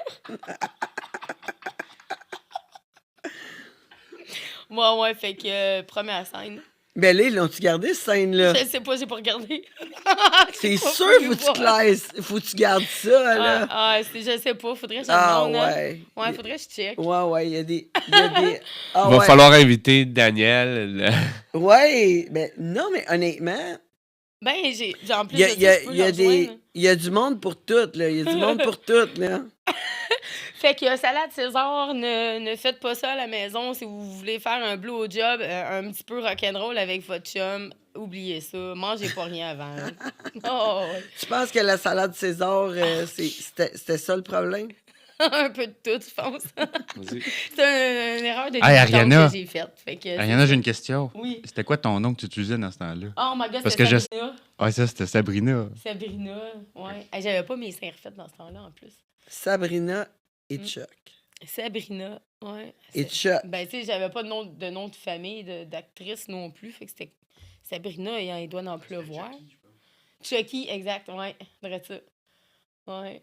Ouais, fait que, première scène. Ben là, ils l'ont-tu gardé, cette scène-là? Je sais pas, j'ai pas regardé. C'est J'ai pas sûr, voulu faut que tu voir. classes, faut que tu gardes ça, là. Je sais pas, faudrait que je Ah demande, hein. ouais. Ouais, faudrait que je check. Ouais, il y a des... Ah Va ouais. falloir inviter Daniel. Ouais, ben non, mais honnêtement, Ben, en plus il y a, de il y a- ça, je peux il y a le des... rejoindre. Il y a du monde pour tout, là. Il y a du monde pour tout, là. Fait que salade César, ne faites pas ça à la maison si vous voulez faire un blowjob un petit peu rock'n'roll avec votre chum. Oubliez ça. Mangez pas rien avant. Oh, ouais. Tu penses que la salade César, c'était ça le problème? Un peu de tout, je pense. Vas-y. C'est une erreur de Hey, débutante Ariana. que j'ai faite. Fait que Ariana, j'ai une question. Oui. C'était quoi ton nom que tu utilisais dans ce temps-là? Oh my God, Parce c'était que Sabrina. Ouais, ça, c'était Sabrina. Sabrina, ouais. Hey, j'avais pas mes seins refaits dans ce temps-là, en plus. Sabrina et Mm. Chuck. Sabrina, ouais. Et C'est- Chuck. Ben, tu sais, j'avais pas de nom de famille d'actrice non plus. Fait que c'était Sabrina et il doit en pleuvoir. Chucky, exact, ouais. Dirais ça. Ouais.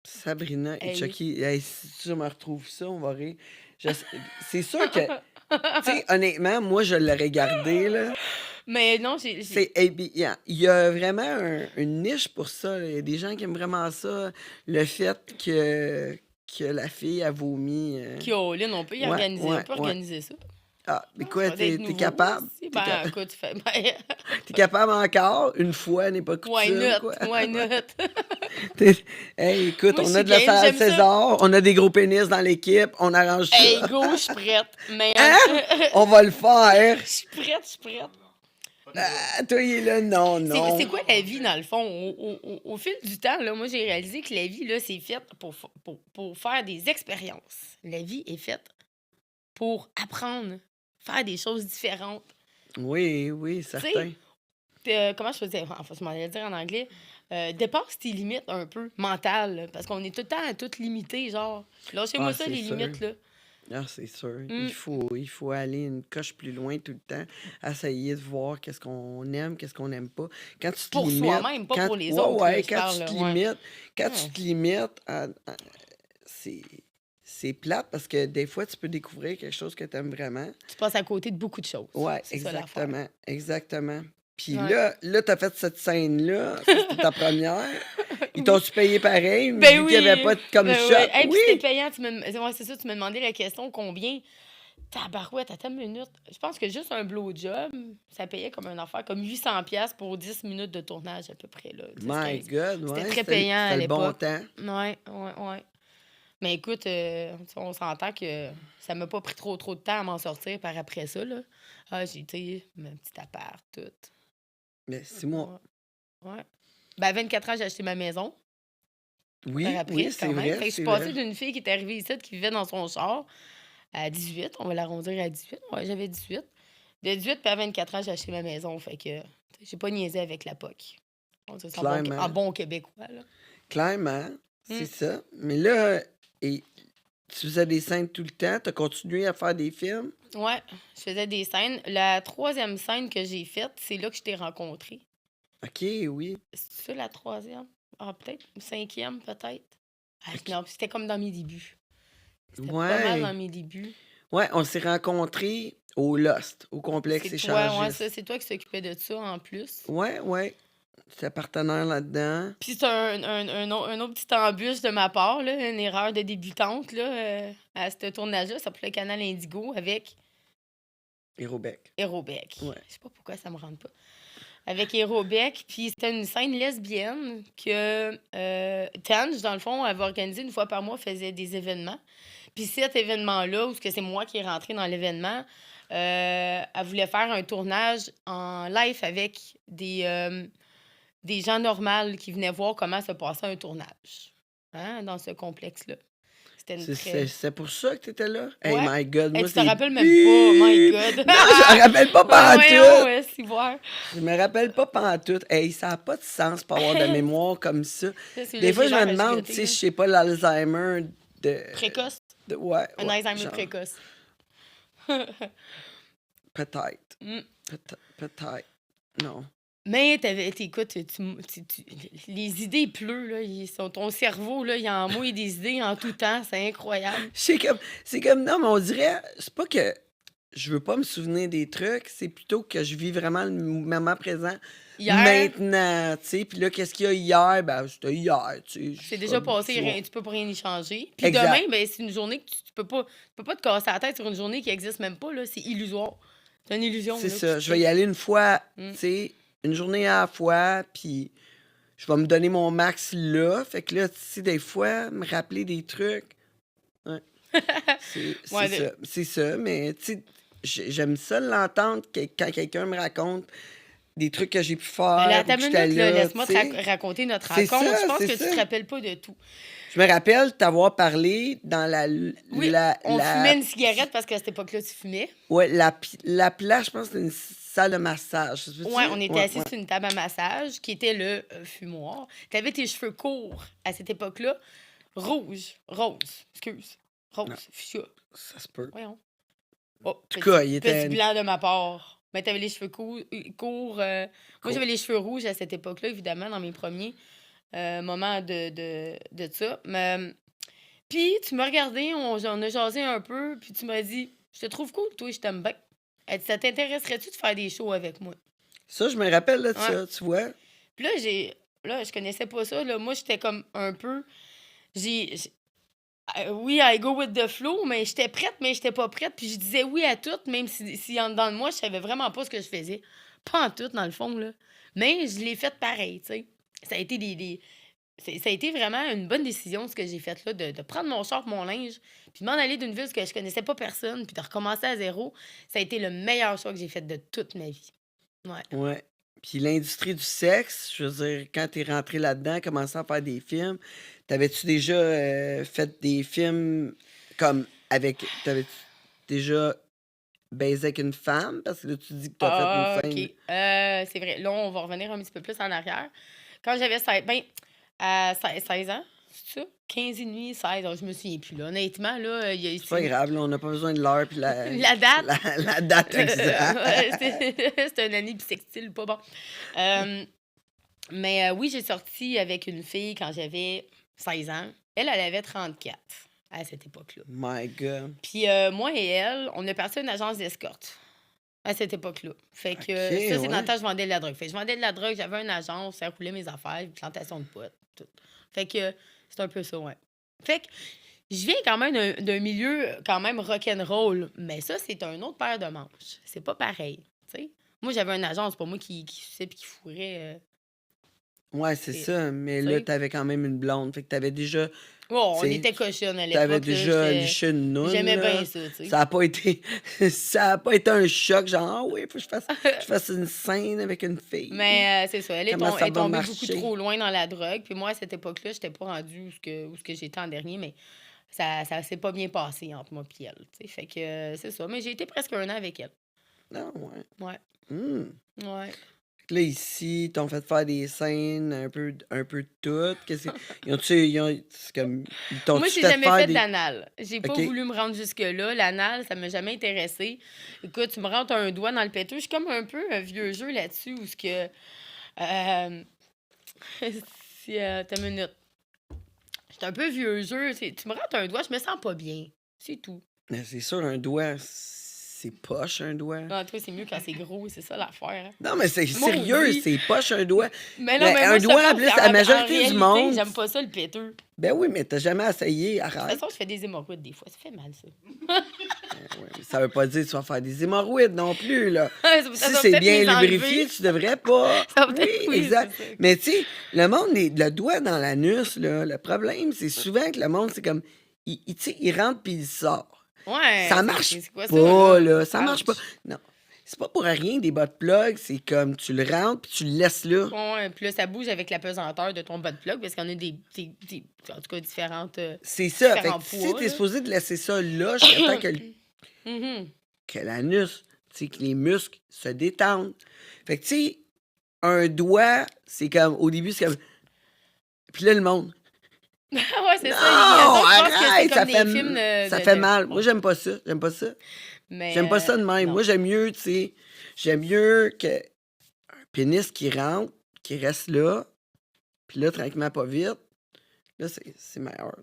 Sabrina et Hey. Chucky. Hey, si tu me retrouves ça, on va rire. C'est sûr que, tu sais, honnêtement, moi, je l'aurais gardé, là. Mais non, Il y a vraiment une niche pour ça, là. Il y a des gens qui aiment vraiment ça. Le fait que la fille a vomi. Kyoline, on peut y Ouais, organiser, ouais, on peut ouais. organiser ça. Ah, mais Ça quoi, va t'es être nouveau capable? aussi. T'es Ben, écoute, t'es capable encore? Une fois n'est pas why coutume, not? quoi. Why not? Hey, écoute, Moi, je on suis a de la game, salade j'aime ça. César, on a des gros pénis dans l'équipe, on arrange ça. Hey, go, je suis prête. Mais, Hein? On va le faire. je suis prête. Ah, toi, il est là, non. C'est quoi la vie, dans le fond? Au fil du temps, là, moi, j'ai réalisé que la vie, là, c'est fait pour faire des expériences. La vie est faite pour apprendre, faire des choses différentes. Oui, certain. Comment je peux dire? Enfin, je m'en allais dire en anglais. Dépasse tes limites un peu mentales, là, parce qu'on est tout le temps à toutes limitées, genre. Lâchez-moi ça, c'est les sûr. limites, là. Ah, c'est sûr. Mm. Il faut aller une coche plus loin tout le temps, essayer de voir qu'est-ce qu'on aime, qu'est-ce qu'on n'aime pas. Quand tu te Pour limites, soi-même, pas quand- pour les ouais, autres, ouais, là, je quand parle, tu te là, ouais. limites, quand Ouais. tu te limites, c'est plate parce que des fois, tu peux découvrir quelque chose que tu aimes vraiment. Tu passes à côté de beaucoup de choses. Ouais, C'est ça, l'affaire. exactement. Puis Ouais. là, t'as fait cette scène-là, ça, c'était ta première. Ils t'ont-tu payé pareil, mais Ben vu oui. qu'il n'y avait pas de comme Ben shot? oui. Hey, puis Oui! c'était payant. Ouais, c'est ça, tu me demandais la question combien. Tabarouette, attends une minute. Je pense que juste un blowjob, ça payait comme une affaire, comme 800$ pour 10 minutes de tournage à peu près. Là. Tu sais, My God, c'était ouais. très payant à C'était le bon l'époque. temps. Ouais. Mais écoute, tu sais, on s'entend que ça m'a pas pris trop de temps à m'en sortir par après ça. Là. Ah, j'ai, tu sais, mon petit appart, tout. Mais 6 mois. Ouais. Ben, à 24 ans, j'ai acheté ma maison. Oui, Par après, oui, quand c'est même. vrai. Fait que je c'est suis passée vrai. d'une fille qui est arrivée ici, qui vivait dans son char, à 18. On va l'arrondir à 18. Ouais, j'avais 18. De 18 puis à 24 ans, j'ai acheté ma maison. Fait que j'ai pas niaisé avec la POC. On dit ça Clairement. en bon québécois. Là. Clairement, c'est Mm. ça. Mais là, tu faisais des scènes tout le temps, tu as continué à faire des films. Ouais, je faisais des scènes. La 3e scène que j'ai faite, c'est là que je t'ai rencontré. OK, oui. C'est ça la 3e? Ah, peut-être. 5e, peut-être. Ah, non, c'était comme dans mes débuts. C'était pas mal dans mes débuts. Ouais, on s'est rencontrés au Lost, au complexe C'est toi, échangiste. ça, c'est toi qui s'occupais de ça en plus. Ouais. J'étais partenaire là-dedans. Puis c'est un autre petit embûche de ma part, là, une erreur de débutante là, à ce tournage-là. Ça s'appelait le Canal Indigo avec Et Robec. Aérobec. Ouais. Je sais pas pourquoi ça me rentre pas. avec Aérobec. Puis c'était une scène lesbienne que Tange, dans le fond, avait organisé une fois par mois, faisait des événements. Puis cet événement-là, où c'est moi qui est rentrée dans l'événement, elle voulait faire un tournage en live avec des gens normaux qui venaient voir comment se passait un tournage dans ce complexe-là. C'était une très... C'est pour ça que t'étais là? Hey, Ouais. my God, Hey, moi, tu te c'est rappelles même pas, my God. Non, je me rappelle pas pantoute. Ouais, c'est voir. Je me rappelle pas pantoute. Hey, ça n'a pas de sens pour avoir de mémoire comme ça. Ça, c'est Des le fois, je genre me à demande, chicoter, tu sais, là. je sais pas, l'Alzheimer de... Précoce. Ouais, Un ouais, Alzheimer genre, précoce. peut-être. Mm. Peut-être. Non. Mais écoute, les idées pleurent, là. Ton cerveau, là, il envoie des idées en tout temps. C'est incroyable. C'est comme, non, mais on dirait, c'est pas que je veux pas me souvenir des trucs, c'est plutôt que je vis vraiment le moment présent Hier, maintenant, tu sais. Puis là, qu'est-ce qu'il y a hier? Ben, c'était hier, tu sais. c'est déjà passé, tu vois. tu peux pas rien y changer. Puis Exact. demain, ben, c'est une journée que tu peux pas te casser la tête sur une journée qui existe même pas, là. C'est illusoire. C'est une illusion. C'est là, ça. que Je tu vais y aller une fois, Mm. tu sais, une journée à la fois, puis je vais me donner mon max là. Fait que là, tu sais, des fois, me rappeler des trucs. Ouais. C'est Ouais, ça. C'est ça. Mais, tu sais, j'aime ça l'entendre quand quelqu'un me raconte des trucs que j'ai pu faire. Mais là, ou ta que j'étais minute, là, là, laisse-moi tu te sais. raconter notre C'est rencontre. ça, Je pense c'est que tu ça. te rappelles pas de tout. Je me rappelle t'avoir parlé dans Oui, on fumait une cigarette parce qu'à cette époque-là, tu fumais. Ouais, la place, je pense que c'était une salle de massage. Ouais, on était assis ouais. sur une table à massage qui était le fumoir. Tu avais tes cheveux courts à cette époque-là. Rose. Rose. Non. Fuchsia. Ça se peut. Voyons. Oh, En tout cas, il petit était... blanc de ma part. Mais t'avais les cheveux courts. Moi, j'avais les cheveux rouges à cette époque-là, évidemment, dans mes premiers moments de ça. Mais, puis, tu m'as regardé, on a jasé un peu, puis tu m'as dit, je te trouve cool, toi, je t'aime bien. Elle dit, ça t'intéresserait-tu de faire des shows avec moi? Ça, je me rappelle de ça, Ouais. tu vois. Puis là, je connaissais pas ça. Là. Moi, j'étais comme un peu... Oui, I go with the flow, mais j'étais prête, mais j'étais pas prête. Puis je disais oui à tout, même si en dedans de moi, je savais vraiment pas ce que je faisais. Pas en tout, dans le fond, là. Mais je l'ai fait pareil, tu sais. Ça a été ça a été vraiment une bonne décision, ce que j'ai fait là, de prendre mon char, mon linge, puis de m'en aller d'une ville où je connaissais pas personne, puis de recommencer à zéro. Ça a été le meilleur choix que j'ai fait de toute ma vie. Ouais. Ouais. Puis l'industrie du sexe, je veux dire, quand t'es rentré là-dedans, commencé à faire des films, t'avais-tu déjà fait des films comme avec... T'avais-tu déjà baisé avec une femme? Parce que là, tu dis que t'as fait une scène... OK. C'est vrai. Là, on va revenir un petit peu plus en arrière. Quand j'avais 16 ans, c'est ça? 15 et demi, 16 ans, je me souviens plus. Là. Honnêtement, là, C'est pas grave, là, on n'a pas besoin de l'heure puis La date. la date exacte. C'était une année bissextile, pas bon. Mais oui, j'ai sorti avec une fille quand j'avais 16 ans. Elle avait 34 à cette époque-là. My God. Puis moi et elle, on a parti à une agence d'escorte à cette époque-là. Fait que Ok, ça, c'est ouais. dans le temps, je vendais de la drogue. Fait que je vendais de la drogue, j'avais une agence, ça roulait mes affaires, plantation de potes, tout. Fait que c'est un peu ça, ouais. Fait que je viens quand même d'un milieu quand même rock'n'roll, mais ça, c'est un autre paire de manches. C'est pas pareil, tu sais. Moi, j'avais une agence, pas moi qui suçait puis qui fourrait. Ouais, c'est Et- ça. Mais tu là, sais. t'avais quand même une blonde. Fait que t'avais déjà... Oh, on T'sais, était cochonnes à l'époque. T'avais là, déjà j'étais- liché une noune. J'aimais là. bien ça, tu sais. Ça a pas été... ça a pas été un choc, genre, ah oui, faut que je fasse une scène avec une fille. Mais c'est ça, elle est Comment ça elle est va tombée marcher? beaucoup trop loin dans la drogue. Puis moi, à cette époque-là, j'étais pas rendue où ce que j'étais en dernier, mais ça s'est pas bien passé entre moi et elle. T'sais. Fait que c'est ça. Mais j'ai été presque un an avec elle. Non, ouais. Ouais. Hmm. Ouais. Là, ici, t'ont fait faire des scènes un peu de toutes. Qu'est-ce que... c'est comme... Ils t'ont Moi, j'ai fait jamais faire fait des... d'anal. J'ai pas Ok. voulu me rendre jusque-là. L'anal, ça m'a jamais intéressé. Écoute, tu me rentres un doigt dans le péteux. Je suis comme un peu un vieux jeu là-dessus où ce que. T'as une minute. J'étais un peu vieux jeu. Tu me rentres un doigt, je me sens pas bien. C'est tout. Mais c'est sûr, un doigt, c'est poche, un doigt. Ah, toi, c'est mieux quand c'est gros, c'est ça l'affaire. Hein? Non, mais c'est Maudit. sérieux, c'est poche, un doigt. Mais Mais moi, un je te doigt, en pense plus, qu'en- la en majorité du réalité, monde- J'aime pas ça, le péteux. Ben oui, mais t'as jamais essayé, De toute arrête. façon, je fais des hémorroïdes des fois. Ça fait mal, ça. Ouais, mais ça veut pas dire que tu vas faire des hémorroïdes non plus, là. Ça Si va c'est peut-être bien les enlever. lubrifié, tu devrais pas. Ça va peut-être- Oui, exact. c'est ça. Mais tu sais, le monde, le doigt dans l'anus, là, le problème, c'est souvent que le monde, c'est comme, tu sais, il rentre puis il sort. Ouais. Ça marche c'est quoi ça, pas, là. Ça marche Ouch. pas. Non. C'est pas pour rien des butt plugs, c'est comme tu le rentres puis tu le laisses là. Ouais, puis là, ça bouge avec la pesanteur de ton butt plug parce qu'il y en a en tout cas, différentes... C'est ça. Fait différents que si poids, t'es là. supposé de laisser ça là, jusqu'à temps que, Mhm. que l'anus, tu sais, que les muscles se détendent. Fait que, tu sais, un doigt, c'est comme, au début, c'est comme. Puis là, le monde. ouais, c'est Non, ça. Je pense que c'est arrête, comme ça des fait, films ça fait mal. Moi, j'aime pas ça. J'aime pas ça. Mais, J'aime pas ça de même. non. Moi, j'aime mieux, tu sais, j'aime mieux que un pénis qui rentre, qui reste là, puis là, tranquillement, pas vite. Là, c'est meilleur.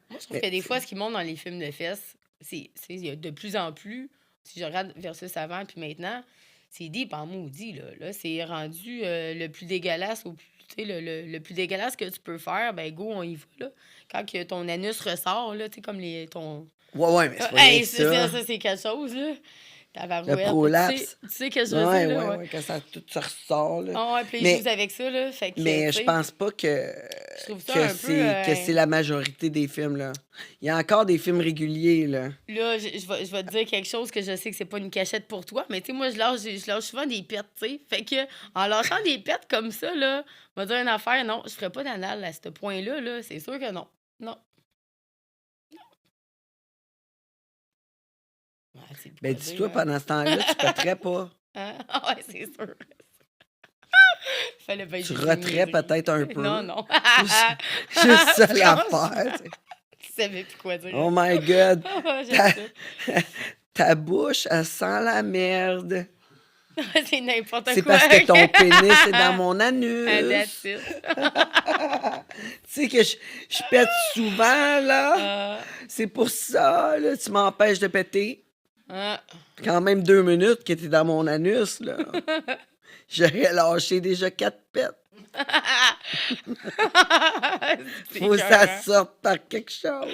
Moi, je trouve que des fois, ce qui monte dans les films de fesses, il y a de plus en plus, si je regarde versus avant puis maintenant, c'est deep en maudit, là. Là, c'est rendu le plus dégueulasse tu sais, le plus dégueulasse que tu peux faire, ben go, on y va, là. Quand que ton anus ressort, là, tu sais, comme ton... Ouais, mais c'est pas rien Hey, que ça. ça, c'est quelque chose, là. Le Tabarouette. prolapse. Tu sais que je veux Ouais, dire, là, ouais, quand ça tout se ressort, là. Ah ouais, puis Mais- ils jouent avec ça, là. Fait que, Mais tu je sais, pense pas que, je trouve ça que un peu, c'est la majorité des films, là. Il y a encore des films réguliers, là. Là, je vais te dire quelque chose que je sais que c'est pas une cachette pour toi, mais tu sais, moi, je lâche souvent des pets, tu sais. Fait que, en lâchant des pets comme ça, là, on va dire une affaire, non, je ferais pas d'anal à ce point-là, là. C'est sûr que non. Non. Ouais, c'est Ben, pas dis-toi, dire, hein. pendant ce temps-là, tu pèterais pas. Hein? Ah ouais, c'est sûr. Fallait pas Tu dire roterais des niaiseries. peut-être un peu. Non, non. Juste ça Franchement, l'affaire, tu sais. Tu savais plus quoi dire. Oh my God. Ah, j'aime Ta, ça. ta bouche, elle sent la merde. C'est n'importe quoi. C'est parce que ton pénis est dans mon Ah, anus. that's it. Tu sais que je pète souvent, là. Ah, C'est pour ça, là. Tu m'empêches de péter. ah. Quand même 2 minutes que t'es dans mon anus, là. J'aurais lâché déjà 4 pets. C'est Faut que ça écœurant. sorte par quelque chose.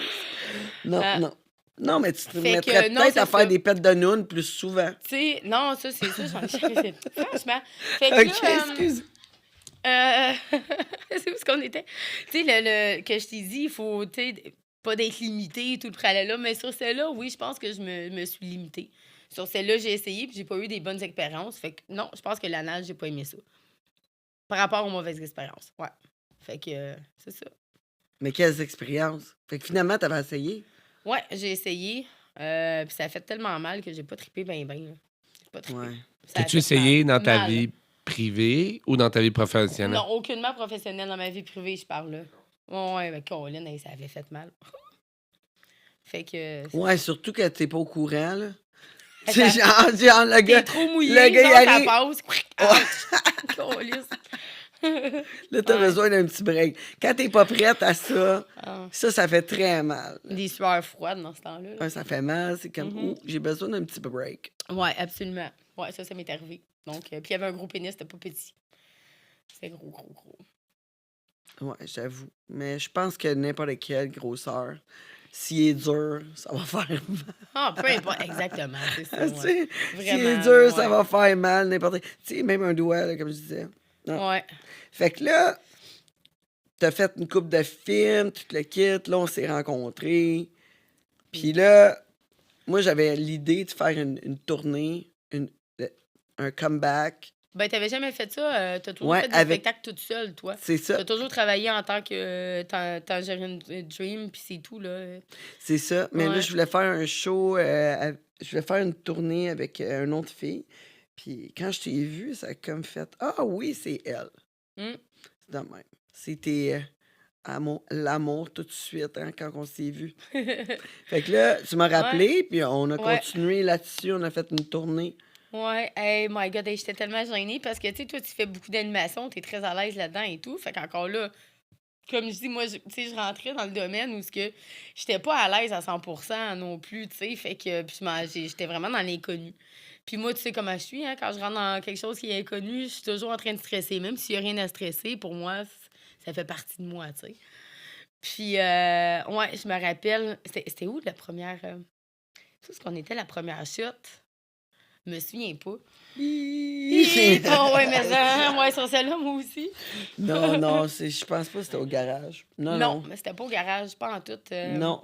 Non, Ah. non. Non, mais tu te Fait que, mettrais non, peut-être c'est à faire ça. des pets de noun plus souvent. Tu sais, non, ça, c'est ça, j'en ai jamais fait. Franchement. Fait que OK, là, excuse. c'est où ce qu'on était? Tu sais, que je t'ai dit, il faut, tu sais, pas d'être limité, tout le tralala, mais sur celle-là, oui, je pense que je me suis limitée. Sur celle-là, j'ai essayé, puis j'ai pas eu des bonnes expériences. Fait que non, je pense que l'anal, j'ai pas aimé ça. Par rapport aux mauvaises expériences, ouais. Fait que, c'est ça. Mais quelles expériences. Fait que finalement, t'avais essayé. Ouais, j'ai essayé, puis ça a fait tellement mal que j'ai pas trippé ben. J'ai pas trippé. Ouais. Ça a T'as-tu fait essayé mal. dans ta Mal. vie privée ou dans ta vie professionnelle? Non, aucunement professionnelle dans ma vie privée, je parle là. Ouais, mais Caroline, hey, ça avait fait mal. Fait que. Ouais, surtout que t'es pas au courant, là. Attends. C'est genre le T'es gars. trop mouillé, le gars, il genre, arrive. ça passe. Câlisse. Là, t'as Ouais. besoin d'un petit break. Quand t'es pas prête à ça, Ah, ça fait très mal. des sueurs froides dans ce temps-là. Ouais, ça fait mal. C'est comme, Mhm. j'ai besoin d'un petit break. Ouais, absolument. Ouais, ça m'est arrivé. Donc, puis il y avait un gros pénis, c'était pas petit. C'était gros. Ouais, j'avoue. Mais je pense que n'importe quelle grosseur, s'il est dur, ça va faire mal. Ah, peu importe, exactement, c'est ça. Tu Ouais. sais, s'il est Vraiment, dur, ça ouais. va faire mal. N'importe. Tu sais, même un doigt, là, comme je disais. Ouais. Fait que là, t'as fait une coupe de films, tu te le quittes, là, on s'est rencontrés. Puis là, moi, j'avais l'idée de faire une tournée, un comeback. Ben, t'avais jamais fait ça? T'as toujours Ouais, fait des avec- spectacles toute seule, toi? C'est ça, T'as toujours travaillé en tant que Tangerine Dream, puis c'est tout, là. c'est ça. Mais là, Ouais. je voulais faire un show, je voulais faire une tournée avec une autre fille. Puis quand je t'ai vu, ça a comme fait, ah oui, c'est elle. Hmm. C'est de même. C'était l'amour tout de suite, hein, quand on s'est vu. Fait que là, tu m'as rappelé, puis on a Ouais. continué là-dessus, on a fait une tournée. Ouais, hey, my God, hey, j'étais tellement gênée parce que, tu sais, toi, tu fais beaucoup d'animation, t'es très à l'aise là-dedans et tout. Fait qu'encore là, comme je dis, moi, tu sais, je rentrais dans le domaine où j'étais pas à l'aise à 100% non plus, tu sais. Fait que, puis j'étais vraiment dans l'inconnu. Puis moi, tu sais comment je suis, hein, quand je rentre dans quelque chose qui est inconnu, je suis toujours en train de stresser. Même s'il y a rien à stresser, pour moi, ça fait partie de moi, tu sais. Puis, ouais, je me rappelle, c'était où la première... Tout ce qu'on était la première shot. Je me souviens pas. Hi! Oh, ouais, mais ça, ouais, sur celle-là, moi aussi. Non, je pense pas que c'était au garage. Non. mais c'était pas au garage, pas en tout. Non.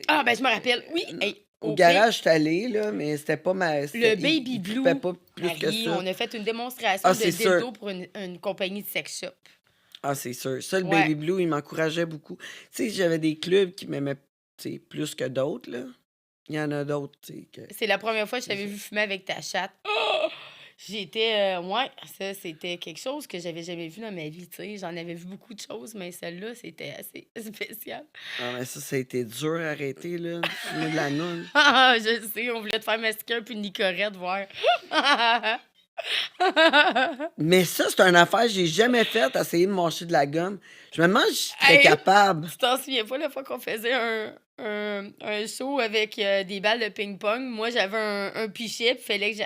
Ah, ben, je me rappelle. Oui, hey, Au OK. garage, j'étais allé, là, mais c'était pas ma. Le Baby Blue. C'était pas plus que Marie, ça. on a fait une démonstration Ah, de c'est sûr. dildo pour une compagnie de sex shop. Ah, c'est sûr. Ça, le Ouais. Baby Blue, il m'encourageait beaucoup. Tu sais, j'avais des clubs qui m'aimaient plus que d'autres, là. Il y en a d'autres, tu sais. C'est la première fois que je t'avais vu fumer avec ta chatte. Oh! J'étais... ouais, ça, c'était quelque chose que j'avais jamais vu dans ma vie, tu sais. J'en avais vu beaucoup de choses, mais celle-là, c'était assez spécial. Ah, mais ça a été dur à arrêter, là. Fumer de la noune. Ah, je sais, on voulait te faire masquer un peu de Nicorette, voir. Mais ça, c'est une affaire que j'ai jamais faite, essayer de mâcher de la gomme. Je me demande si je serais Hey! capable. Tu t'en souviens pas la fois qu'on faisait un show avec des balles de ping-pong? Moi, j'avais un pichet, puis fallait que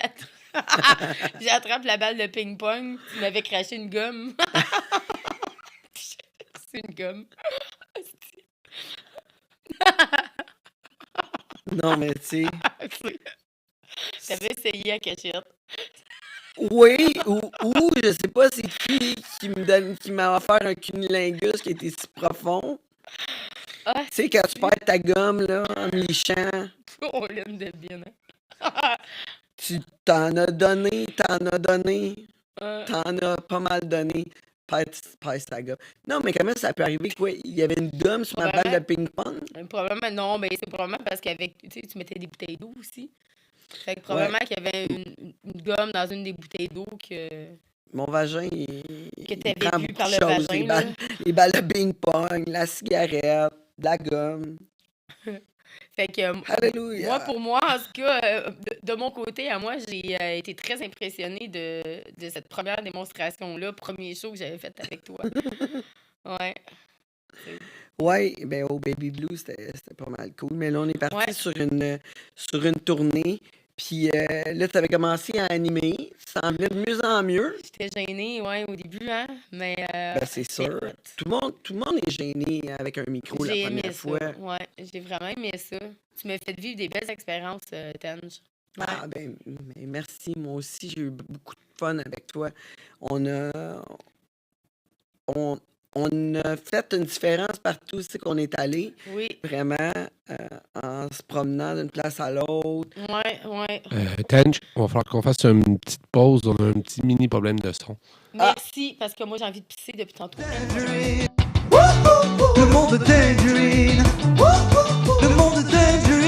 j'attrape la balle de ping-pong. Tu m'avais craché une gomme. C'est une gomme. Non, mais tu sais. T'avais essayé à cachette. Oui, ou je sais pas, c'est qui qui m'a offert un cunilingus qui était si profond. Ah, Tu sais, quand tu perds ta gomme, là, en me lichant, on l'aime de bien. tu t'en as donné, Euh, t'en as pas mal donné. Pèse ta gomme. Non, mais comment ça peut arriver? Quoi? Il y avait une gomme sur ma balle de Probablement. ping-pong? Probablement, non, mais c'est probablement parce qu'avec, tu sais, tu mettais des bouteilles d'eau aussi. Fait que probablement qu'il y avait une gomme dans une des bouteilles d'eau que Mon vagin, que il t'avais prend vu beaucoup par de le choses. vagin, là. Les balles de ping-pong, la cigarette, la gomme. Fait que Alléluia! pour moi, en tout cas, de mon côté, à moi, j'ai été très impressionnée de cette première démonstration-là, premier show que j'avais fait avec toi. Ouais. Ouais, ben au Baby Blue, c'était pas mal cool. Mais là, on est parti Ouais. sur une tournée. Puis là, tu avais commencé à animer. Ça semblait de mieux en mieux. J'étais gênée, ouais, au début, hein, mais Ben, c'est c'était sûr. hot. Tout le monde est gêné avec un micro la J'ai aimé première ça. fois. Ouais, j'ai vraiment aimé ça. Tu m'as fait vivre des belles expériences, Tange. Ouais. Ah, ben, mais merci. Moi aussi, j'ai eu beaucoup de fun avec toi. On a, on, on a fait une différence partout où c'est qu'on est allé. Oui. Vraiment, en se promenant d'une place à l'autre. Ouais. Tench, on va falloir qu'on fasse une petite pause. On a un petit mini problème de son. Merci, parce que moi, j'ai envie de pisser depuis tantôt. Le monde de Tangerine. Le monde de Tangerine.